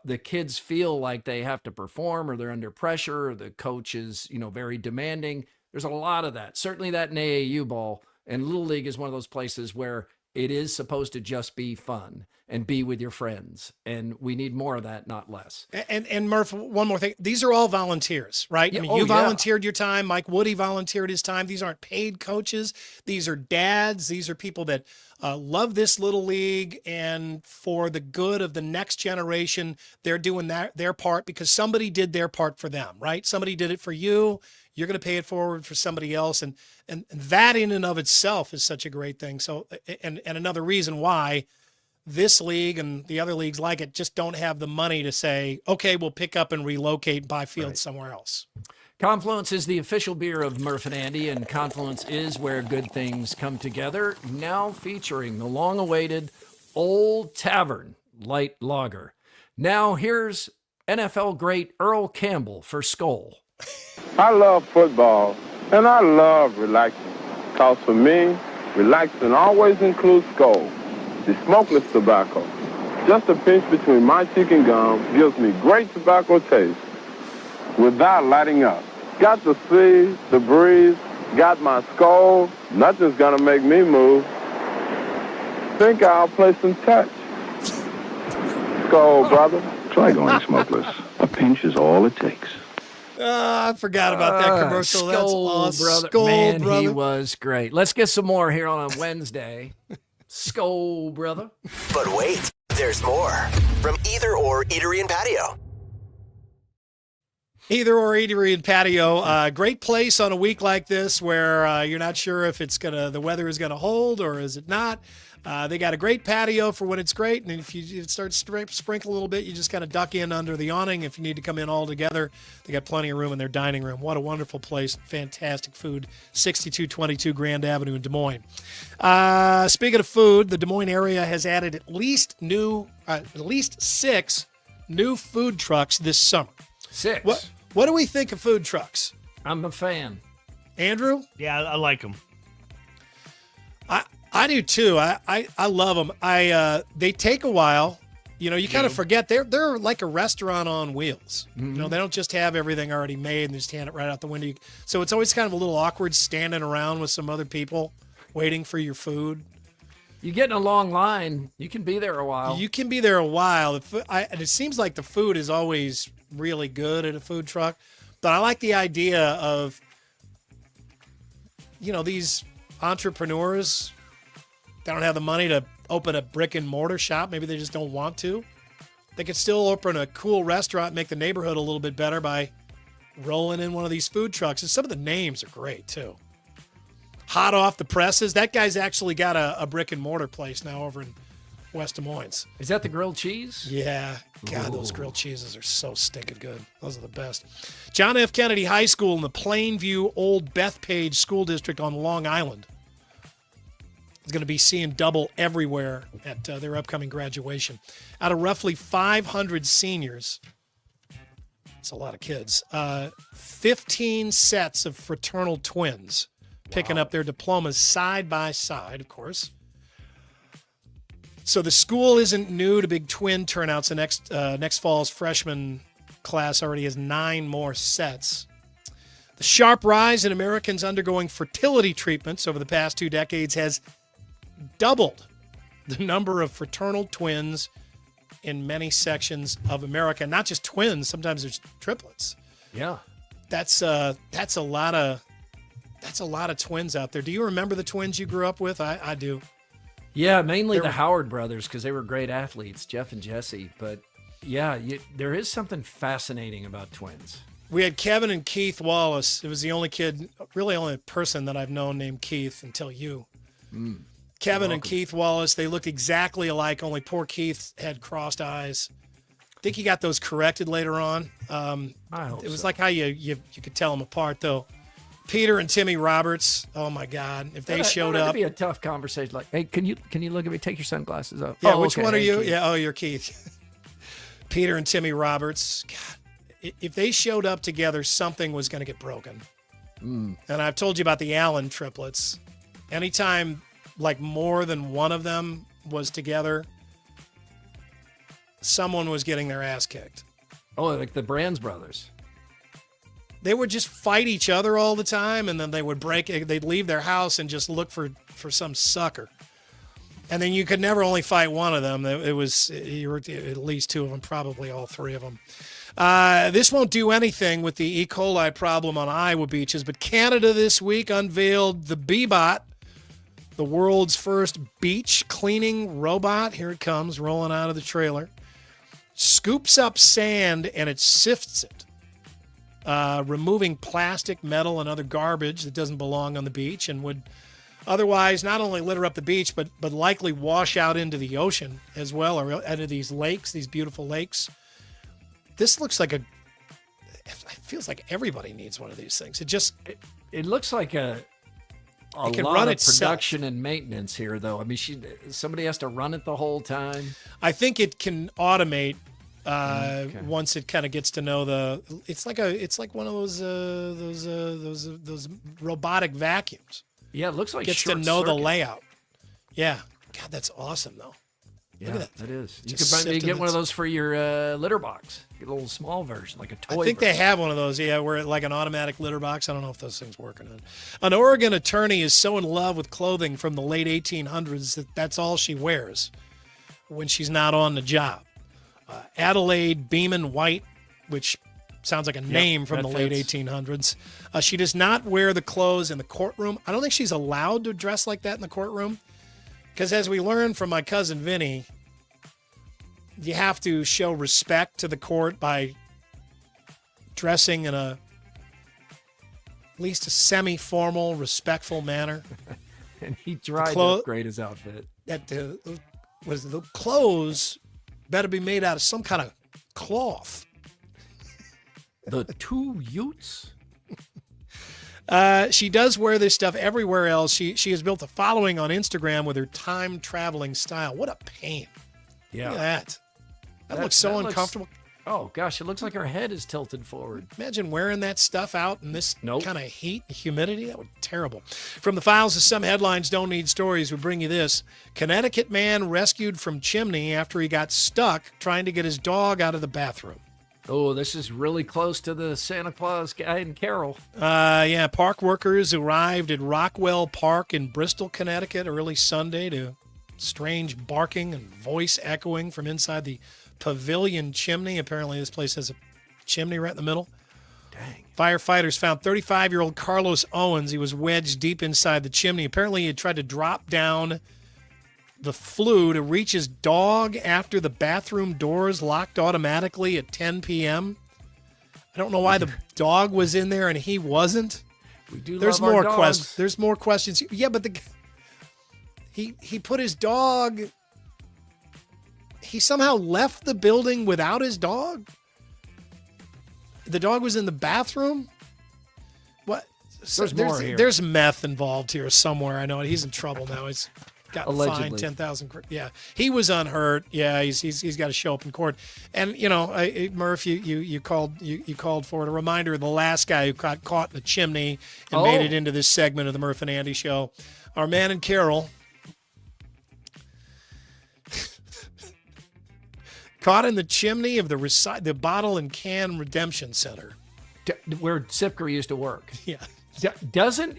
[SPEAKER 1] the kids feel like they have to perform, or they're under pressure, or the coach is, very demanding. There's a lot of that. Certainly that in AAU ball, and Little League is one of those places where it is supposed to just be fun and be with your friends. And we need more of that, not less.
[SPEAKER 6] And Murph, one more thing. These are all volunteers, right?
[SPEAKER 1] Yeah.
[SPEAKER 6] I mean, you volunteered your time. Mike Woody volunteered his time. These aren't paid coaches. These are dads. These are people that love this Little League, and for the good of the next generation, they're doing their part because somebody did their part for them, right? Somebody did it for you. You're going to pay it forward for somebody else. And that in and of itself is such a great thing. So, and another reason why this league and the other leagues like it just don't have the money to say, okay, we'll pick up and relocate and buy fields somewhere else.
[SPEAKER 1] Confluence is the official beer of Murph and Andy, and Confluence is where good things come together. Now featuring the long-awaited Old Tavern Light Lager. Now here's NFL great Earl Campbell for Skol.
[SPEAKER 9] I love football, and I love relaxing. Because for me, relaxing always includes Skol, the smokeless tobacco. Just a pinch between my cheek and gum gives me great tobacco taste without lighting up. Got the sea, the breeze, got my Skol. Nothing's gonna make me move. Think I'll play some touch. Skol, brother.
[SPEAKER 10] Try going smokeless. A pinch is all it takes.
[SPEAKER 6] I forgot about that commercial.
[SPEAKER 1] Skol,
[SPEAKER 6] That's awesome.
[SPEAKER 1] brother.
[SPEAKER 6] Skol,
[SPEAKER 1] Man,
[SPEAKER 6] brother.
[SPEAKER 1] he was great. Let's get some more here on a Wednesday. Skol, brother.
[SPEAKER 5] But wait, there's more. From Either Or Eatery and Patio.
[SPEAKER 6] Either Or Eatery and Patio, great place on a week like this where you're not sure if the weather is gonna hold or is it not. They got a great patio for when it's great, and if you start sprinkle a little bit, you just kind of duck in under the awning. If you need to come in all together, they got plenty of room in their dining room. What a wonderful place! Fantastic food. 6222 Grand Avenue in Des Moines. Speaking of food, the Des Moines area has added at least 6 new food trucks this summer.
[SPEAKER 1] 6.
[SPEAKER 6] What do we think of food trucks?
[SPEAKER 1] I'm a fan.
[SPEAKER 6] Andrew?
[SPEAKER 2] Yeah, I like them.
[SPEAKER 6] I do too. I love them. They take a while. You kind of forget they're like a restaurant on wheels.
[SPEAKER 1] Mm-hmm.
[SPEAKER 6] They don't just have everything already made and they just hand it right out the window. So it's always kind of a little awkward standing around with some other people waiting for your food.
[SPEAKER 1] You get in a long line, you can be there a while.
[SPEAKER 6] You can be there a while. And it seems like the food is always really good at a food truck. But I like the idea of, these entrepreneurs, they don't have the money to open a brick and mortar shop. Maybe they just don't want to. They could still open a cool restaurant, make the neighborhood a little bit better by rolling in one of these food trucks. And some of the names are great, too. Hot off the presses. That guy's actually got a brick and mortar place now over in West Des Moines.
[SPEAKER 1] Is that the grilled cheese?
[SPEAKER 6] Yeah. God, those grilled cheeses are so stinking good. Those are the best. John F. Kennedy High School in the Plainview Old Bethpage School District on Long Island is going to be seeing double everywhere at their upcoming graduation. Out of roughly 500 seniors, it's a lot of kids, 15 sets of fraternal twins picking up their diplomas side by side, of course. So the school isn't new to big twin turnouts. The next fall's freshman class already has 9 more sets. The sharp rise in Americans undergoing fertility treatments over the past 2 decades has doubled the number of fraternal twins in many sections of America. Not just twins, sometimes there's triplets.
[SPEAKER 1] Yeah.
[SPEAKER 6] That's a lot of twins out there. Do you remember the twins you grew up with? I do.
[SPEAKER 1] Yeah, mainly the Howard brothers because they were great athletes, Jeff and Jesse. But yeah, there is something fascinating about twins.
[SPEAKER 6] We had Kevin and Keith Wallace. It was the only person that I've known named Keith until you. Kevin and Keith Wallace, they looked exactly alike, only poor Keith had crossed eyes. I think he got those corrected later on. It was like how you could tell them apart, though. Peter and Timmy Roberts. Oh my God! If they showed up,
[SPEAKER 1] it'd be a tough conversation. Like, hey, can you look at me? Take your sunglasses off.
[SPEAKER 6] Yeah, which one are you? Keith. Yeah, you're Keith. Peter and Timmy Roberts. God, if they showed up together, something was going to get broken. And I've told you about the Allen triplets. Anytime, like more than one of them was together, someone was getting their ass kicked.
[SPEAKER 1] Oh, like the Brands brothers.
[SPEAKER 6] They would just fight each other all the time, and then they would they'd leave their house and just look for some sucker. And then you could never only fight one of them. It was at least 2 of them, probably all 3 of them. This won't do anything with the E. coli problem on Iowa beaches, but Canada this week unveiled the Bee-Bot, the world's first beach cleaning robot. Here it comes, rolling out of the trailer. Scoops up sand and it sifts it. Removing plastic, metal, and other garbage that doesn't belong on the beach and would otherwise not only litter up the beach, but likely wash out into the ocean as well, or into these lakes, these beautiful lakes. This looks like it feels like everybody needs one of these things.
[SPEAKER 1] It looks like a lot of production and maintenance here, though. I mean, somebody has to run it the whole time.
[SPEAKER 6] I think it can automate. Once it kind of gets to know it's like one of those robotic vacuums.
[SPEAKER 1] Yeah, it looks like
[SPEAKER 6] gets to know the layout. Yeah, God, that's awesome though.
[SPEAKER 1] Yeah, Look at that is. You could maybe get one of those for your litter box. Get a little small version, like a toy.
[SPEAKER 6] I think they have one of those. Yeah, where like an automatic litter box. I don't know if those things work or not. An Oregon attorney is so in love with clothing from the late 1800s that's all she wears when she's not on the job. Adelaide Beeman White, which sounds like a name from the late 1800s. She does not wear the clothes in the courtroom. I don't think she's allowed to dress like that in the courtroom because as we learned from my cousin Vinny, you have to show respect to the court by dressing in at least a semi-formal, respectful manner.
[SPEAKER 1] And he tried to upgrade his outfit.
[SPEAKER 6] The clothes better be made out of some kind of cloth.
[SPEAKER 1] The 2 Utes?
[SPEAKER 6] She does wear this stuff everywhere else. She has built a following on Instagram with her time-traveling style. What a pain.
[SPEAKER 1] Yeah.
[SPEAKER 6] Look at that. That looks so uncomfortable.
[SPEAKER 1] Oh, gosh, it looks like her head is tilted forward.
[SPEAKER 6] Imagine wearing that stuff out in this kind of heat and humidity. That would be terrible. From the files of Some Headlines Don't Need Stories, we bring you this. Connecticut man rescued from chimney after he got stuck trying to get his dog out of the bathroom.
[SPEAKER 1] Oh, this is really close to the Santa Claus guy and Carol.
[SPEAKER 6] Park workers arrived at Rockwell Park in Bristol, Connecticut early Sunday to strange barking and voice echoing from inside the pavilion chimney. Apparently, this place has a chimney right in the middle.
[SPEAKER 1] Dang.
[SPEAKER 6] Firefighters found 35-year-old Carlos Owens. He was wedged deep inside the chimney. Apparently, he had tried to drop down the flue to reach his dog after the bathroom doors locked automatically at 10 p.m. I don't know why the dog was in there and he wasn't.
[SPEAKER 1] We do
[SPEAKER 6] There's
[SPEAKER 1] love
[SPEAKER 6] more
[SPEAKER 1] our
[SPEAKER 6] questions.
[SPEAKER 1] dogs.
[SPEAKER 6] There's more questions. Yeah, but he put his dog. He somehow left the building without his dog. The dog was in the bathroom. What?
[SPEAKER 1] There's more here.
[SPEAKER 6] There's meth involved here somewhere. I know he's in trouble now. He's got
[SPEAKER 1] Allegedly.
[SPEAKER 6] fined 10,000. Yeah, he was unhurt. Yeah, he's got to show up in court. And you know, Murph, you called for it. A reminder of the last guy who got caught in a chimney and made it into this segment of the Murph and Andy show. Our man in Carroll. Caught in the chimney of the bottle and can redemption center,
[SPEAKER 1] Where Sipker used to work.
[SPEAKER 6] Yeah.
[SPEAKER 1] Doesn't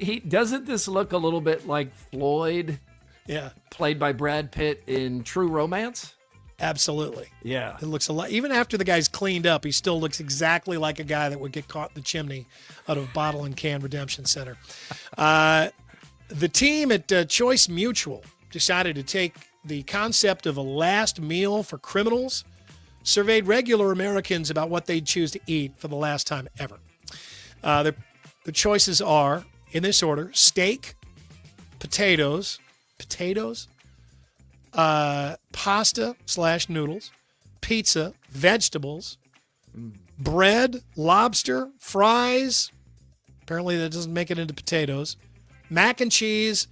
[SPEAKER 1] this look a little bit like Floyd?
[SPEAKER 6] Yeah.
[SPEAKER 1] Played by Brad Pitt in True Romance?
[SPEAKER 6] Absolutely.
[SPEAKER 1] Yeah.
[SPEAKER 6] It looks a lot. Even after the guy's cleaned up, he still looks exactly like a guy that would get caught in the chimney out of bottle and can redemption center. The team at Choice Mutual decided to take the concept of a last meal for criminals, surveyed regular Americans about what they'd choose to eat for the last time ever. The choices are, in this order, steak, potatoes, pasta/noodles, pizza, vegetables, bread, lobster, fries. Apparently that doesn't make it into potatoes. Mac and cheese.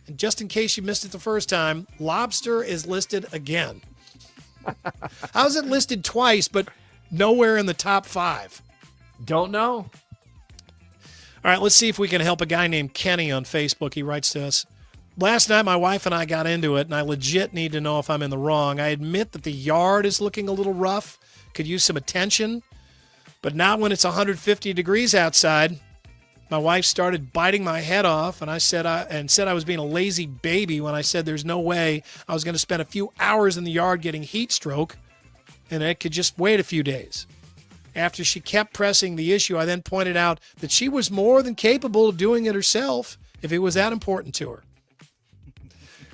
[SPEAKER 6] And just in case you missed it the first time, lobster is listed again. How is it listed twice, but nowhere in the top 5?
[SPEAKER 1] Don't know.
[SPEAKER 6] All right, let's see if we can help a guy named Kenny on Facebook. He writes to us. Last night, my wife and I got into it, and I legit need to know if I'm in the wrong. I admit that the yard is looking a little rough, could use some attention, but not when it's 150 degrees outside. My wife started biting my head off, and I said I was being a lazy baby when I said there's no way I was going to spend a few hours in the yard getting heat stroke, and it could just wait a few days. After she kept pressing the issue, I then pointed out that she was more than capable of doing it herself if it was that important to her.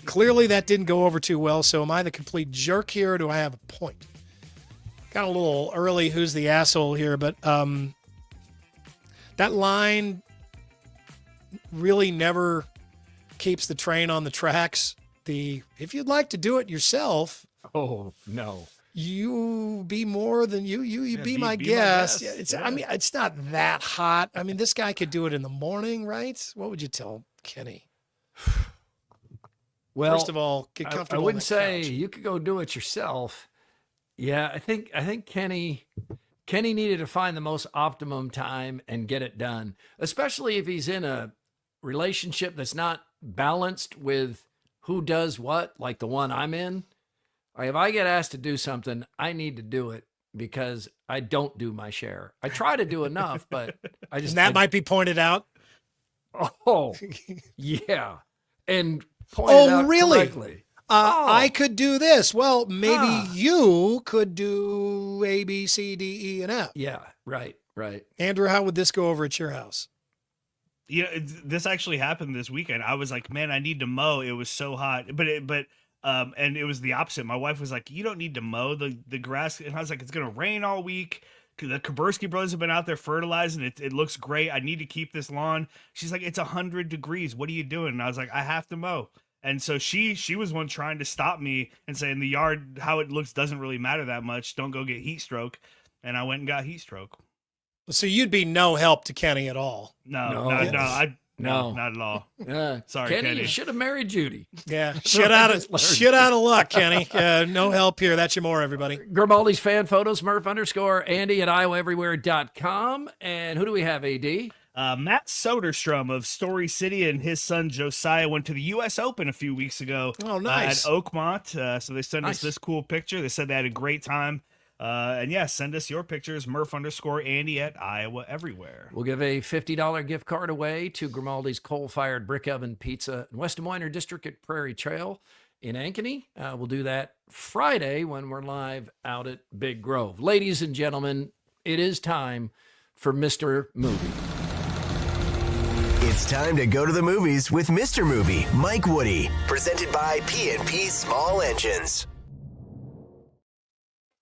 [SPEAKER 6] Clearly, that didn't go over too well, so am I the complete jerk here, or do I have a point? Got a little early, who's the asshole here, but that line really never keeps the train on the tracks. If you'd like to do it yourself,
[SPEAKER 1] oh no,
[SPEAKER 6] you be more than you be my guest. Yeah, I mean, it's not that hot. I mean, this guy could do it in the morning, right? What would you tell Kenny?
[SPEAKER 1] Well,
[SPEAKER 6] first of all, get comfortable.
[SPEAKER 1] I wouldn't
[SPEAKER 6] on the
[SPEAKER 1] say
[SPEAKER 6] couch.
[SPEAKER 1] you could go do it yourself. Yeah, I think Kenny needed to find the most optimum time and get it done, especially if he's in a relationship that's not balanced with who does what, like the one I'm in. If I get asked to do something, I need to do it because I don't do my share. I try to do enough, but I just...
[SPEAKER 6] And that might be pointed out.
[SPEAKER 1] Oh, yeah. And pointed out
[SPEAKER 6] really?
[SPEAKER 1] correctly.
[SPEAKER 6] I could do this. Well, maybe you could do A, B, C, D, E, and F.
[SPEAKER 1] Yeah, right.
[SPEAKER 6] Andrew, how would this go over at your house?
[SPEAKER 2] Yeah, this actually happened this weekend. I was like, man, I need to mow. It was so hot, and it was the opposite. My wife was like, you don't need to mow the grass. And I was like, it's going to rain all week. The Kaburski brothers have been out there fertilizing. It looks great. I need to keep this lawn. She's like, it's 100 degrees. What are you doing? And I was like, I have to mow. And so she was one trying to stop me and say in the yard, how it looks doesn't really matter that much. Don't go get heat stroke. And I went and got heat stroke.
[SPEAKER 6] So you'd be no help to Kenny at all.
[SPEAKER 2] No, not at all. Sorry, Kenny.
[SPEAKER 1] You should have married Judy.
[SPEAKER 6] Yeah, shit out of luck, Kenny. No help here. That's your more, everybody.
[SPEAKER 1] Grimaldi's fan photos, Murph_Andy at IowaEverywhere.com. And who do we have, AD?
[SPEAKER 2] Matt Soderstrom of Story City and his son Josiah went to the U.S. Open a few weeks ago.
[SPEAKER 6] Oh, nice.
[SPEAKER 2] At Oakmont. So they sent us this cool picture. They said they had a great time. And yeah, send us your pictures, Murph_Andy at Iowa Everywhere.
[SPEAKER 1] We'll give a $50 gift card away to Grimaldi's coal-fired brick oven pizza in West Des Moines District at Prairie Trail. in Ankeny. We'll do that Friday when we're live out at Big Grove. Ladies and gentlemen, it is time for Mr. Movie.
[SPEAKER 5] It's time to go to the movies with Mr. Movie, Mike Woody, presented by P&P Small Engines.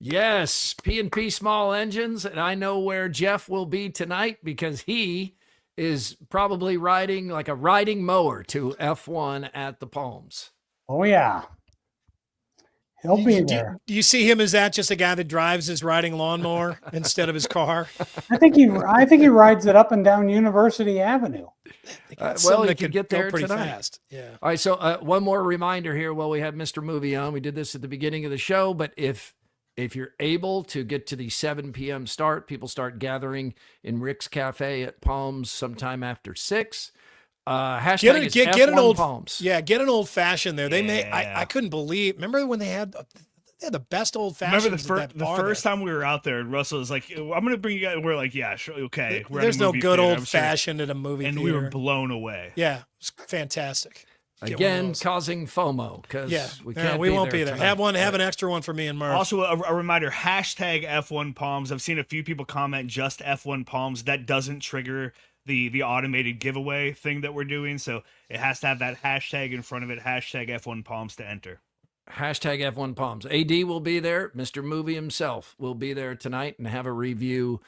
[SPEAKER 1] Yes, P&P Small Engines, and I know where Jeff will be tonight because he is probably riding like a riding mower to F1 at the Palms.
[SPEAKER 11] Oh, yeah. He'll be there.
[SPEAKER 6] Do you see him as that just a guy that drives his riding lawnmower instead of his car?
[SPEAKER 11] I think he rides it up and down University Avenue.
[SPEAKER 1] Well, you could get there
[SPEAKER 6] pretty
[SPEAKER 1] tonight.
[SPEAKER 6] fast. Yeah.
[SPEAKER 1] All right, so one more reminder here while we have Mr. Movie on. We did this at the beginning of the show, but if you're able to get to the 7 p.m. start, people start gathering in Rick's Cafe at Palms sometime after 6. Hashtag
[SPEAKER 6] get an old
[SPEAKER 1] Palms.
[SPEAKER 6] Yeah, get an old fashioned there. They made. I couldn't believe. Remember when they had the best old fashioned.
[SPEAKER 2] Remember the first time we were out there, and Russell was like, "I'm going to bring you guys." We're like, "Yeah, sure, okay."
[SPEAKER 6] There's no good old fashioned at a movie
[SPEAKER 2] and
[SPEAKER 6] theater.
[SPEAKER 2] we were blown away.
[SPEAKER 6] Yeah, it was fantastic.
[SPEAKER 1] Again, causing FOMO because
[SPEAKER 6] we won't be there.
[SPEAKER 1] Tonight.
[SPEAKER 6] Have an extra one for me and Murph.
[SPEAKER 2] Also, a reminder: hashtag F1 Palms. I've seen a few people comment just F1 Palms. That doesn't trigger the automated giveaway thing that we're doing, so it has to have that hashtag in front of it. Hashtag F1 Palms to enter.
[SPEAKER 1] Hashtag F1 Palms. AD will be there. Mr. Movie himself will be there tonight and have a review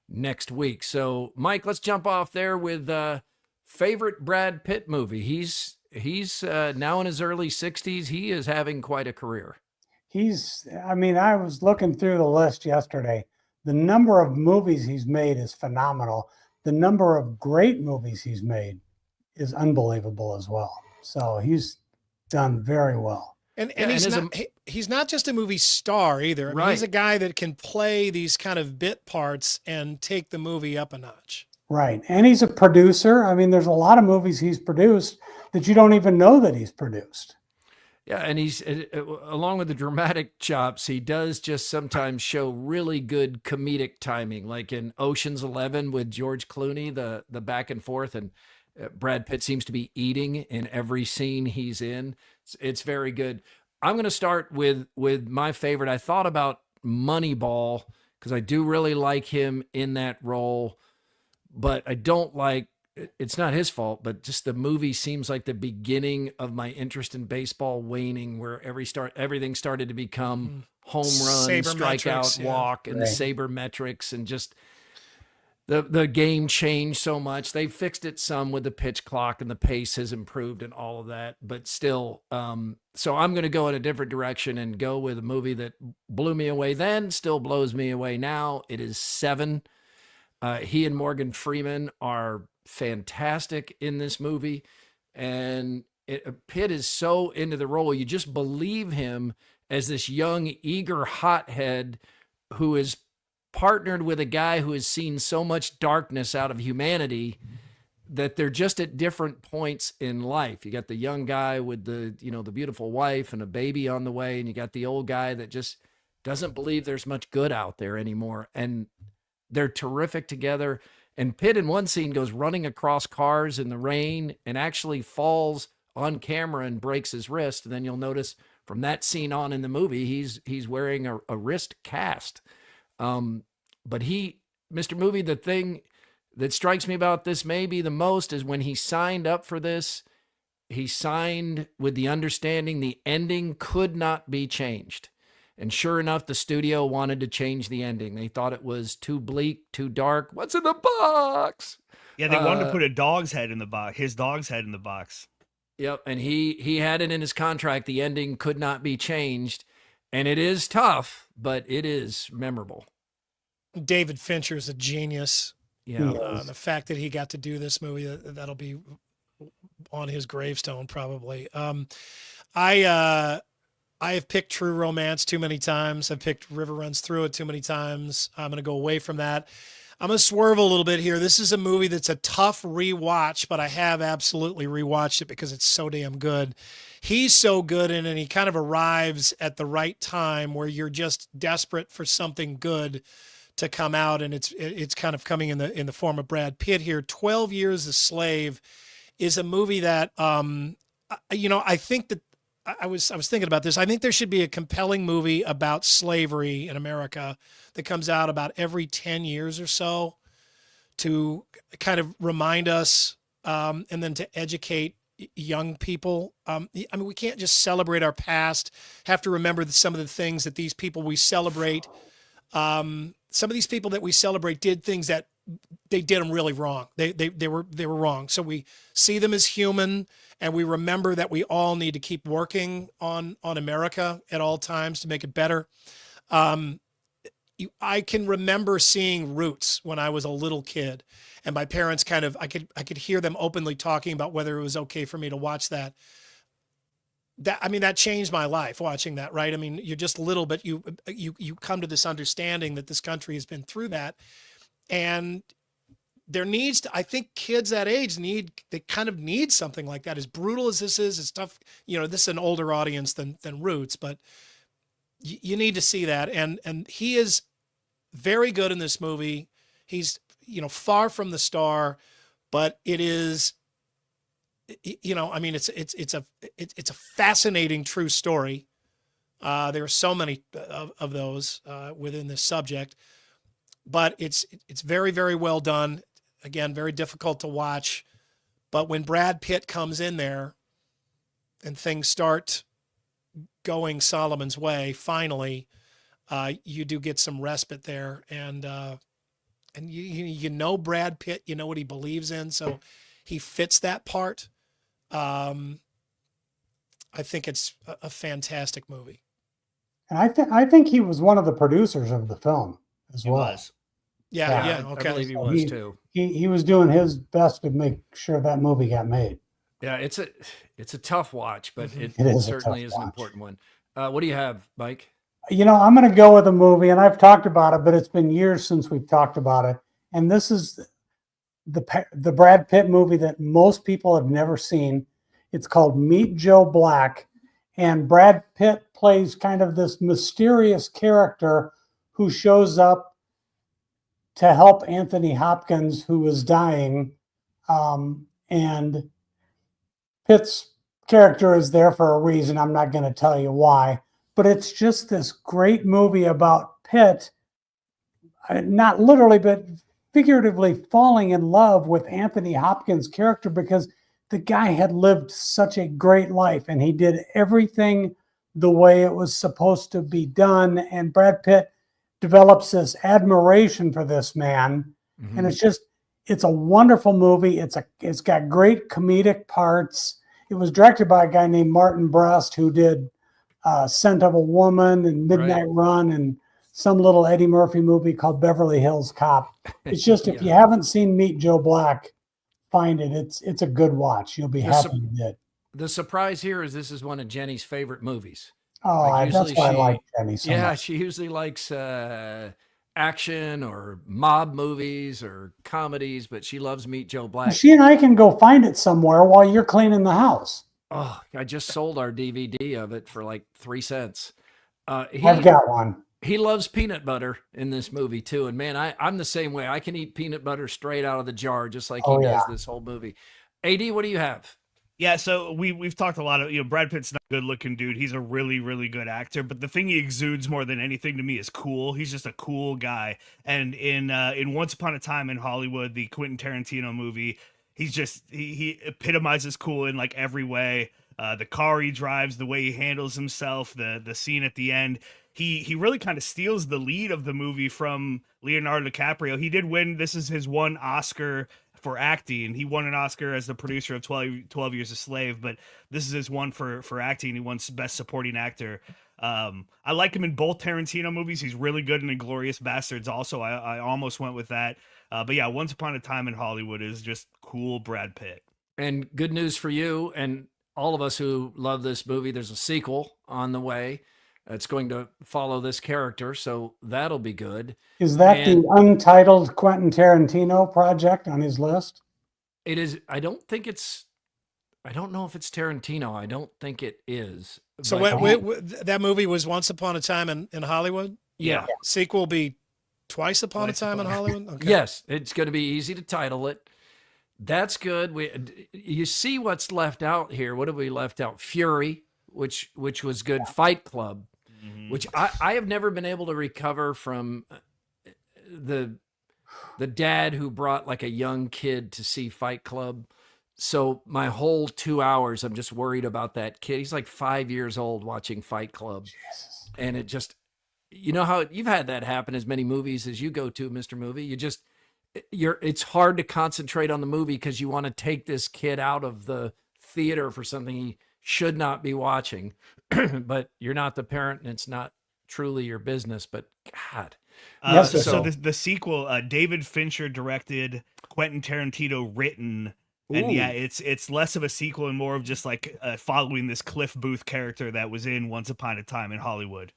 [SPEAKER 1] next week. So, Mike, let's jump off there with favorite Brad Pitt movie. He's now in his early 60s. He is having quite a career.
[SPEAKER 11] I was looking through the list yesterday. The number of movies he's made is phenomenal. The number of great movies he's made is unbelievable as well. So he's done very well.
[SPEAKER 6] And he's not just a movie star either. I mean, he's a guy that can play these kind of bit parts and take the movie up a notch.
[SPEAKER 11] Right. And he's a producer. I mean, there's a lot of movies he's produced that you don't even know that he's produced.
[SPEAKER 1] Yeah, and he's along with the dramatic chops, he does just sometimes show really good comedic timing, like in Ocean's 11 with George Clooney, the back and forth, and Brad Pitt seems to be eating in every scene he's in. It's very good. I'm going to start with my favorite. I thought about Moneyball because I do really like him in that role, but I don't like. It's not his fault, but just the movie seems like the beginning of my interest in baseball waning, where everything started to become home run, strikeout, walk, and the sabermetrics, and just the game changed so much. They fixed it some with the pitch clock, and the pace has improved and all of that, but still. So I'm going to go in a different direction and go with a movie that blew me away then, still blows me away now. It is Seven. He and Morgan Freeman are fantastic in this movie, and Pitt is so into the role. You just believe him as this young, eager hothead who is partnered with a guy who has seen so much darkness out of humanity that they're just at different points in life. You got the young guy with the beautiful wife and a baby on the way, and you got the old guy that just doesn't believe there's much good out there anymore. And they're terrific together. And Pitt in one scene goes running across cars in the rain and actually falls on camera and breaks his wrist. And then you'll notice from that scene on in the movie, he's wearing a wrist cast. But Mr. Movie, the thing that strikes me about this maybe the most is when he signed up for this, he signed with the understanding the ending could not be changed. And sure enough, the studio wanted to change the ending. They thought it was too bleak, too dark. What's in the box?
[SPEAKER 2] Yeah, they wanted to put a dog's head in the box, his dog's head in the box.
[SPEAKER 1] Yep, and he had it in his contract. The ending could not be changed. And it is tough, but it is memorable. David
[SPEAKER 6] Fincher is a genius.
[SPEAKER 1] Yeah.
[SPEAKER 6] The fact that he got to do this movie, that'll be on his gravestone probably. I have picked True Romance too many times. I've picked River Runs Through It too many times. I'm going to go away from that. I'm going to swerve a little bit here. This is a movie that's a tough rewatch, but I have absolutely rewatched it because it's so damn good. He's so good in it, and he kind of arrives at the right time where you're just desperate for something good to come out, and it's kind of coming in the form of Brad Pitt here. 12 Years a Slave is a movie that I think that I was thinking about this. I think there should be a compelling movie about slavery in America that comes out about every 10 years or so to kind of remind us and then to educate young people. I mean, we can't just celebrate our past, have to remember that some of the things that these people we celebrate, some of these people that we celebrate did things that they did them really wrong. They were wrong. So we see them as human, and we remember that we all need to keep working on America at all times to make it better. I can remember seeing Roots when I was a little kid, and my parents I could hear them openly talking about whether it was okay for me to watch that. That changed my life watching that, right? I mean, you're just little, but you come to this understanding that this country has been through that. And there needs to, I think kids that age they kind of need something like that. As brutal as this is, it's tough. This is an older audience than Roots, but you need to see that. And he is very good in this movie. He's, far from the star, but it is, it's a fascinating true story. There are so many of those within this subject, but it's very, very well done. Again, very difficult to watch, but when Brad Pitt comes in there and things start going Solomon's way, finally, you do get some respite there, and Brad Pitt, you know what he believes in, so he fits that part. I think it's a fantastic movie.
[SPEAKER 11] And I think he was one of the producers of the film as well.
[SPEAKER 2] He was.
[SPEAKER 6] Yeah. Okay.
[SPEAKER 1] I believe he was too.
[SPEAKER 11] He was doing his best to make sure that movie got made.
[SPEAKER 1] Yeah, it's a tough watch, but it
[SPEAKER 11] is
[SPEAKER 1] certainly is an important one. What do you have, Mike?
[SPEAKER 11] I'm going to go with a movie, and I've talked about it, but it's been years since we've talked about it. And this is the Brad Pitt movie that most people have never seen. It's called Meet Joe Black, and Brad Pitt plays kind of this mysterious character who shows up to help Anthony Hopkins, who is dying, and Pitt's character is there for a reason. I'm not going to tell you why, but it's just this great movie about Pitt, not literally, but figuratively falling in love with Anthony Hopkins' character because the guy had lived such a great life and he did everything the way it was supposed to be done. And Brad Pitt develops this admiration for this man. Mm-hmm. And it's a wonderful movie. It's got great comedic parts. It was directed by a guy named Martin Brest, who did Scent of a Woman and Midnight Run and some little Eddie Murphy movie called Beverly Hills Cop. It's just, if you haven't seen Meet Joe Black, find it. It's a good watch. You'll be happy you did.
[SPEAKER 1] The surprise here is this is one of Jenny's favorite movies.
[SPEAKER 11] Oh, that's why I like Jenny so much.
[SPEAKER 1] She usually likes action or mob movies or comedies, but she loves Meet Joe Black.
[SPEAKER 11] She and I can go find it somewhere while you're cleaning the house.
[SPEAKER 1] Oh, I just sold our DVD of it for like 3 cents.
[SPEAKER 11] I've got one.
[SPEAKER 1] He loves peanut butter in this movie too. And man, I'm the same way. I can eat peanut butter straight out of the jar, just like he does this whole movie. AD, what do you have?
[SPEAKER 2] Yeah, so we've talked a lot of, Brad Pitt's not a good looking dude. He's a really, really good actor, but the thing he exudes more than anything to me is cool. He's just a cool guy. And in Once Upon a Time in Hollywood, the Quentin Tarantino movie, he epitomizes cool in like every way. The car he drives, the way he handles himself, the scene at the end. He really kind of steals the lead of the movie from Leonardo DiCaprio. He did win. This is his one Oscar for acting. He won an Oscar as the producer of 12 Years a Slave, but this is his one for acting. He won Best Supporting Actor. I like him in both Tarantino movies. He's really good in Inglourious Bastards also. I almost went with that. But yeah, Once Upon a Time in Hollywood is just cool Brad Pitt.
[SPEAKER 1] And good news for you and all of us who love this movie. There's a sequel on the way. It's going to follow this character, so that'll be good.
[SPEAKER 11] Is that the untitled Quentin Tarantino project on his list?
[SPEAKER 1] It is. I don't know if it's Tarantino. I don't think it is.
[SPEAKER 6] So that movie was Once Upon a Time in Hollywood?
[SPEAKER 1] Yeah.
[SPEAKER 6] Sequel will be Twice Upon a Time in Hollywood? Okay.
[SPEAKER 1] Yes, it's going to be easy to title it. That's good. You see what's left out here. What have we left out? Fury. which was good. Fight Club, which I have never been able to recover from the dad who brought like a young kid to see Fight Club. So my whole 2 hours, I'm just worried about that kid. He's like 5 years old watching Fight Club. Jesus. And it just, you know how you've had that happen as many movies as you go to, Mr. Movie. It's hard to concentrate on the movie because you want to take this kid out of the theater for something he should not be watching, but you're not the parent and it's not truly your business, but God.
[SPEAKER 2] So the sequel, David Fincher directed, Quentin Tarantino written, and yeah, it's less of a sequel and more of just like following this Cliff Booth character that was in Once Upon a Time in Hollywood.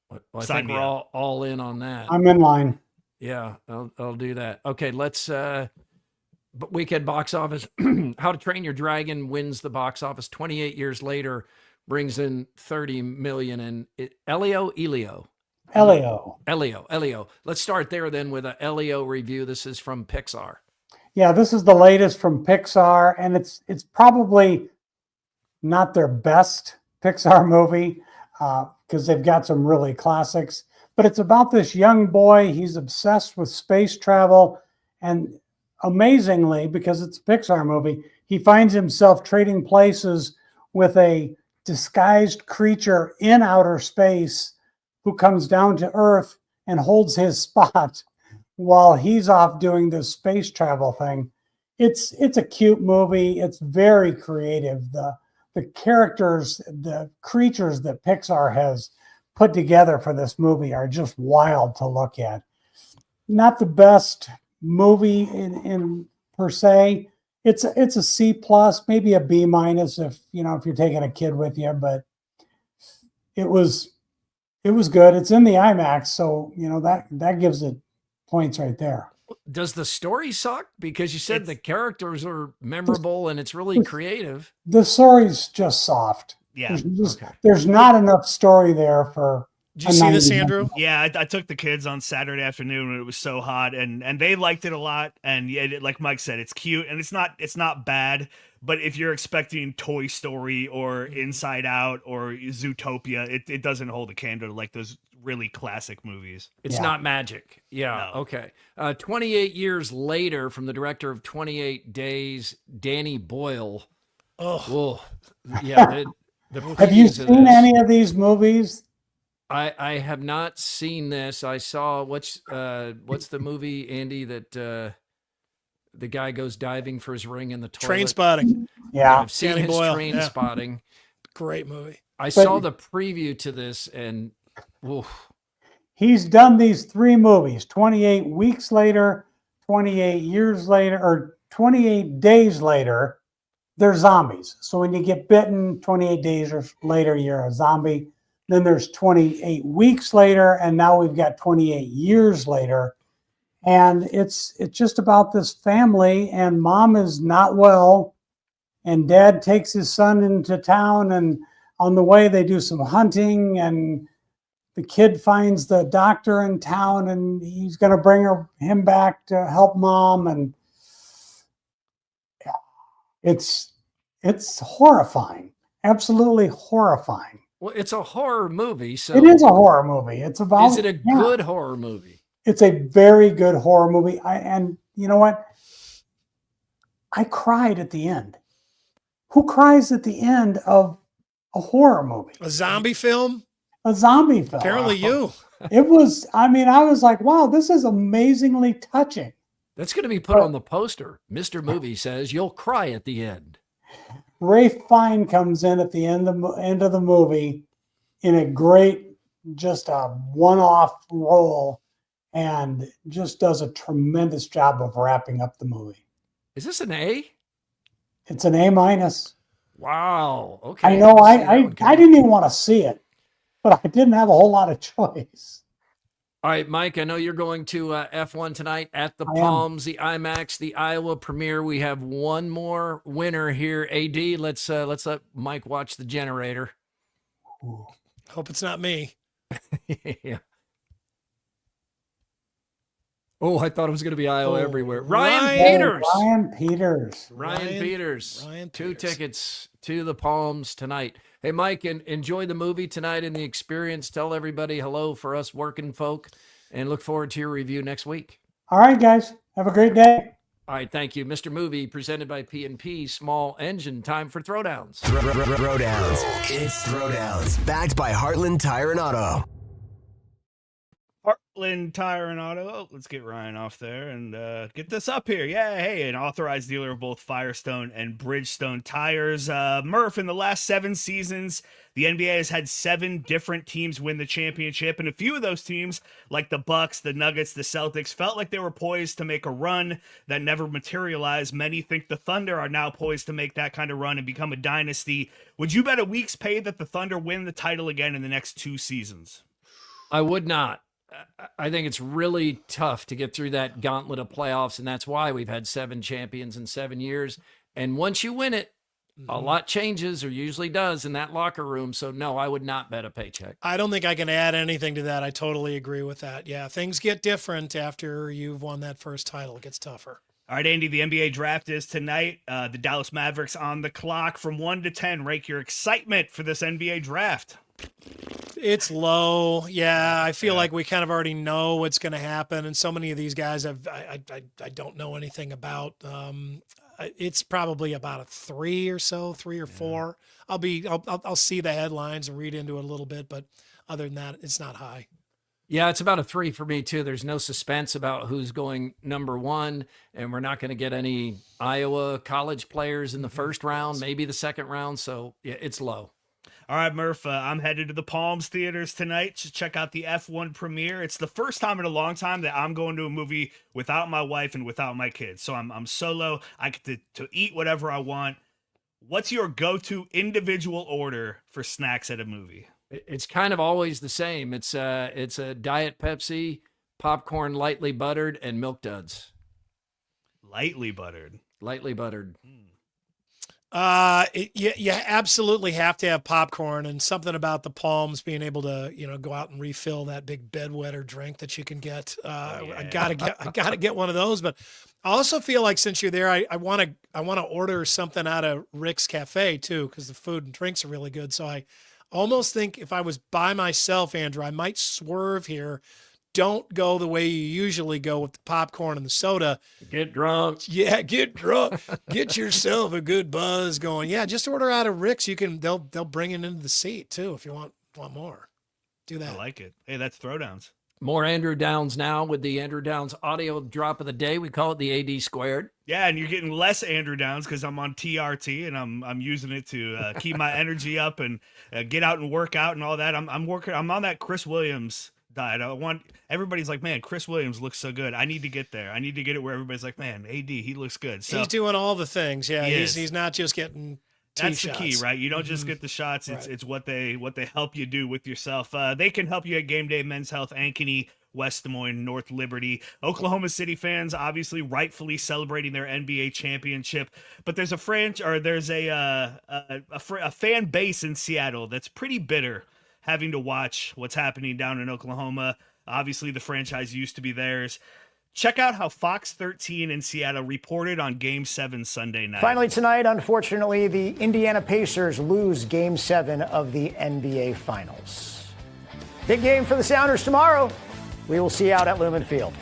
[SPEAKER 1] Well, I think we're all in on that.
[SPEAKER 11] I'm in line.
[SPEAKER 1] Yeah, I'll do that. Okay, let's weekend box office. How to Train Your Dragon wins the box office 28 years later, brings in 30 million. And Elio. Let's start there then with a Elio review. This is from Pixar.
[SPEAKER 11] Yeah, this is the latest from Pixar, and it's probably not their best Pixar movie because they've got some really classics. But it's about this young boy. He's obsessed with space travel. And amazingly, because it's a Pixar movie, he finds himself trading places with a disguised creature in outer space who comes down to Earth and holds his spot while he's off doing this space travel thing. It's a cute movie. It's very creative. The characters, the creatures that Pixar has put together for this movie are just wild to look at. Not the best movie in per se. It's a C plus, maybe a B minus if you're taking a kid with you, but it was good. It's in the IMAX, so that gives it points right there.
[SPEAKER 1] Does the story suck? Because you said the characters are memorable and it's really creative.
[SPEAKER 11] The story's just soft.
[SPEAKER 2] Yeah.
[SPEAKER 11] There's not enough story there for.
[SPEAKER 6] Did you see this, Andrew?
[SPEAKER 2] Yeah, I took the kids on Saturday afternoon when it was so hot, and they liked it a lot. And yeah, like Mike said, it's cute and it's not bad. But if you're expecting Toy Story or Inside Out or Zootopia, it doesn't hold a candle to like those really classic movies.
[SPEAKER 1] It's not magic. Yeah. No. Okay. 28 years later, from the director of 28 Days, Danny Boyle. Oh, yeah.
[SPEAKER 11] Have you seen any of these movies?
[SPEAKER 1] I have not seen this. I saw what's the movie, Andy, that the guy goes diving for his ring in the toilet.
[SPEAKER 6] Trainspotting.
[SPEAKER 11] Yeah.
[SPEAKER 1] I've seen his Trainspotting.
[SPEAKER 6] Great movie.
[SPEAKER 1] I saw the preview to this and
[SPEAKER 11] he's done these 3 movies, 28 weeks later, 28 years later, or 28 days later. They're zombies. So when you get bitten 28 days or later, you're a zombie. Then there's 28 weeks later, and now we've got 28 years later. And it's just about this family, and mom is not well, and dad takes his son into town, and on the way they do some hunting, and the kid finds the doctor in town, and he's going to bring him back to help mom. And it's horrifying, absolutely horrifying.
[SPEAKER 1] Well, it's a horror movie, so
[SPEAKER 11] it is a horror movie. It's about.
[SPEAKER 1] Is it a good horror movie?
[SPEAKER 11] It's a very good horror movie. And you know what? I cried at the end. Who cries at the end of a horror movie?
[SPEAKER 6] A zombie film?
[SPEAKER 11] A zombie film.
[SPEAKER 6] Apparently you.
[SPEAKER 11] It was. I was like, wow, this is amazingly touching.
[SPEAKER 1] That's going to be put on the poster. Mr. Movie says you'll cry at the end.
[SPEAKER 11] Ralph Fiennes comes in at the end of the movie in a great, just a one-off role, and just does a tremendous job of wrapping up the movie.
[SPEAKER 1] Is this an A?
[SPEAKER 11] It's an A minus.
[SPEAKER 1] Wow. Okay.
[SPEAKER 11] I know. I didn't even want to see it, but I didn't have a whole lot of choice.
[SPEAKER 1] All right, Mike, I know you're going to F1 tonight at the Palms, the IMAX, the Iowa premiere. We have one more winner here. AD, let's let Mike watch the generator.
[SPEAKER 6] Hope it's not me.
[SPEAKER 1] Yeah. Oh, I thought it was going to be Iowa everywhere. Ryan Peters.
[SPEAKER 11] Ryan Peters.
[SPEAKER 1] Ryan Peters. 2 tickets to the Palms tonight. Hey, Mike, enjoy the movie tonight and the experience. Tell everybody hello for us working folk, and look forward to your review next week.
[SPEAKER 11] All right, guys. Have a great day.
[SPEAKER 1] All right, thank you. Mr. Movie, presented by P&P Small Engine. Time for Throwdowns.
[SPEAKER 5] Throwdowns. It's Throwdowns. Backed by Heartland Tire and Auto.
[SPEAKER 2] Heartland Tire and Auto. Oh, let's get Ryan off there and get this up here. Yeah, hey, an authorized dealer of both Firestone and Bridgestone tires. Murph, in the last 7 seasons, the NBA has had 7 different teams win the championship, and a few of those teams, like the Bucks, the Nuggets, the Celtics, felt like they were poised to make a run that never materialized. Many think the Thunder are now poised to make that kind of run and become a dynasty. Would you bet a week's pay that the Thunder win the title again in the next 2 seasons?
[SPEAKER 1] I would not. I think it's really tough to get through that gauntlet of playoffs, and that's why we've had 7 champions in 7 years. And once you win it, a lot changes, or usually does, in that locker room. So, no, I would not bet a paycheck.
[SPEAKER 6] I don't think I can add anything to that. I totally agree with that. Yeah, things get different after you've won that first title. It gets tougher.
[SPEAKER 2] All right, Andy, the NBA draft is tonight. The Dallas Mavericks on the clock. From 1 to 10, rank your excitement for this NBA draft.
[SPEAKER 6] It's low. Yeah, I feel like we kind of already know what's going to happen, and so many of these guys I don't know anything about. It's probably about a 3 or so, 3 or 4. I'll see the headlines and read into it a little bit, but other than that, it's not high.
[SPEAKER 1] Yeah, it's about a 3 for me too. There's no suspense about who's going number 1, and we're not going to get any Iowa college players in the first round, maybe the second round. So yeah, it's low.
[SPEAKER 2] All right, Murph, I'm headed to the Palms Theaters tonight to check out the F1 premiere. It's the first time in a long time that I'm going to a movie without my wife and without my kids. So I'm solo. I get to eat whatever I want. What's your go-to individual order for snacks at a movie?
[SPEAKER 1] It's kind of always the same. It's a Diet Pepsi, popcorn lightly buttered, and Milk Duds.
[SPEAKER 2] Lightly buttered.
[SPEAKER 1] Lightly buttered.
[SPEAKER 6] You absolutely have to have popcorn, and something about the Palms being able to, go out and refill that big bedwetter drink that you can get. I gotta get one of those. But I also feel like since you're there, I want to order something out of Rick's Cafe too, because the food and drinks are really good. So I almost think if I was by myself, Andrew, I might swerve here. Don't go the way you usually go with the popcorn and the soda.
[SPEAKER 1] Get drunk.
[SPEAKER 6] Yeah, get drunk. Get yourself a good buzz going. Yeah, just order out of Rick's. They'll bring it into the seat too if you want more. Do that.
[SPEAKER 2] I like it. Hey, that's Throwdowns.
[SPEAKER 1] More Andrew Downs now with the Andrew Downs audio drop of the day. We call it the AD squared.
[SPEAKER 2] Yeah, and you're getting less Andrew Downs because I'm on TRT and I'm using it to keep my energy up and get out and work out and all that. I'm on that Chris Williams diet. Everybody's like, man, Chris Williams looks so good. I need to get there. I need to get it where everybody's like, man, AD, he looks good. So
[SPEAKER 6] he's doing all the things. Yeah, he's not just getting
[SPEAKER 2] that's
[SPEAKER 6] shots.
[SPEAKER 2] The key, right? You don't just get the shots. It's what they help you do with yourself. They can help you at Game Day, Men's Health, Ankeny, West Des Moines, North Liberty. Oklahoma City fans obviously rightfully celebrating their NBA championship, but there's a fan base in Seattle that's pretty bitter, having to watch what's happening down in Oklahoma. Obviously, the franchise used to be theirs. Check out how Fox 13 in Seattle reported on Game 7 Sunday night.
[SPEAKER 12] Finally tonight, unfortunately, the Indiana Pacers lose Game 7 of the NBA Finals. Big game for the Sounders tomorrow. We will see you out at Lumen Field.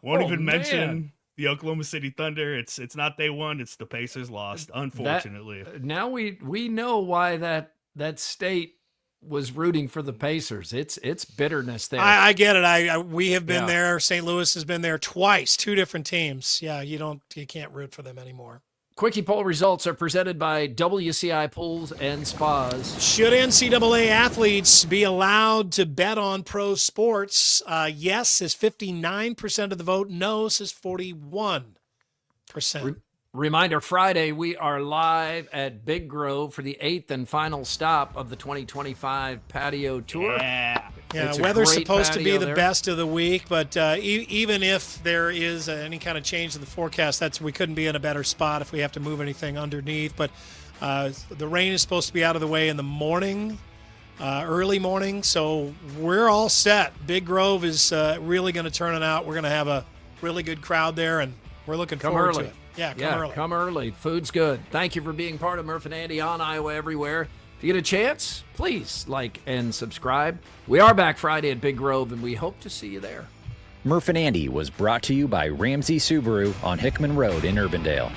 [SPEAKER 2] Won't even mention the Oklahoma City Thunder. It's not they won, it's the Pacers lost, unfortunately.
[SPEAKER 1] Now we know why that state was rooting for the Pacers. It's bitterness there.
[SPEAKER 6] I get it. We have been there. St. Louis has been there twice, 2 different teams. Yeah, you can't root for them anymore.
[SPEAKER 1] Quickie poll results are presented by WCI Pools and Spas.
[SPEAKER 6] Should NCAA athletes be allowed to bet on pro sports? Yes is 59% of the vote. No says 41%.
[SPEAKER 1] Reminder, Friday, we are live at Big Grove for the 8th and final stop of the 2025 patio tour.
[SPEAKER 6] Yeah, weather's supposed to be the best of the week, but even if there is any kind of change in the forecast, we couldn't be in a better spot if we have to move anything underneath. But the rain is supposed to be out of the way in the morning, early morning, so we're all set. Big Grove is really going to turn it out. We're going to have a really good crowd there, and we're looking forward to it. Yeah, come early.
[SPEAKER 1] Come early. Food's good. Thank you for being part of Murph and Andy on Iowa Everywhere. If you get a chance, please like and subscribe. We are back Friday at Big Grove, and we hope to see you there.
[SPEAKER 4] Murph and Andy was brought to you by Ramsey Subaru on Hickman Road in Urbandale.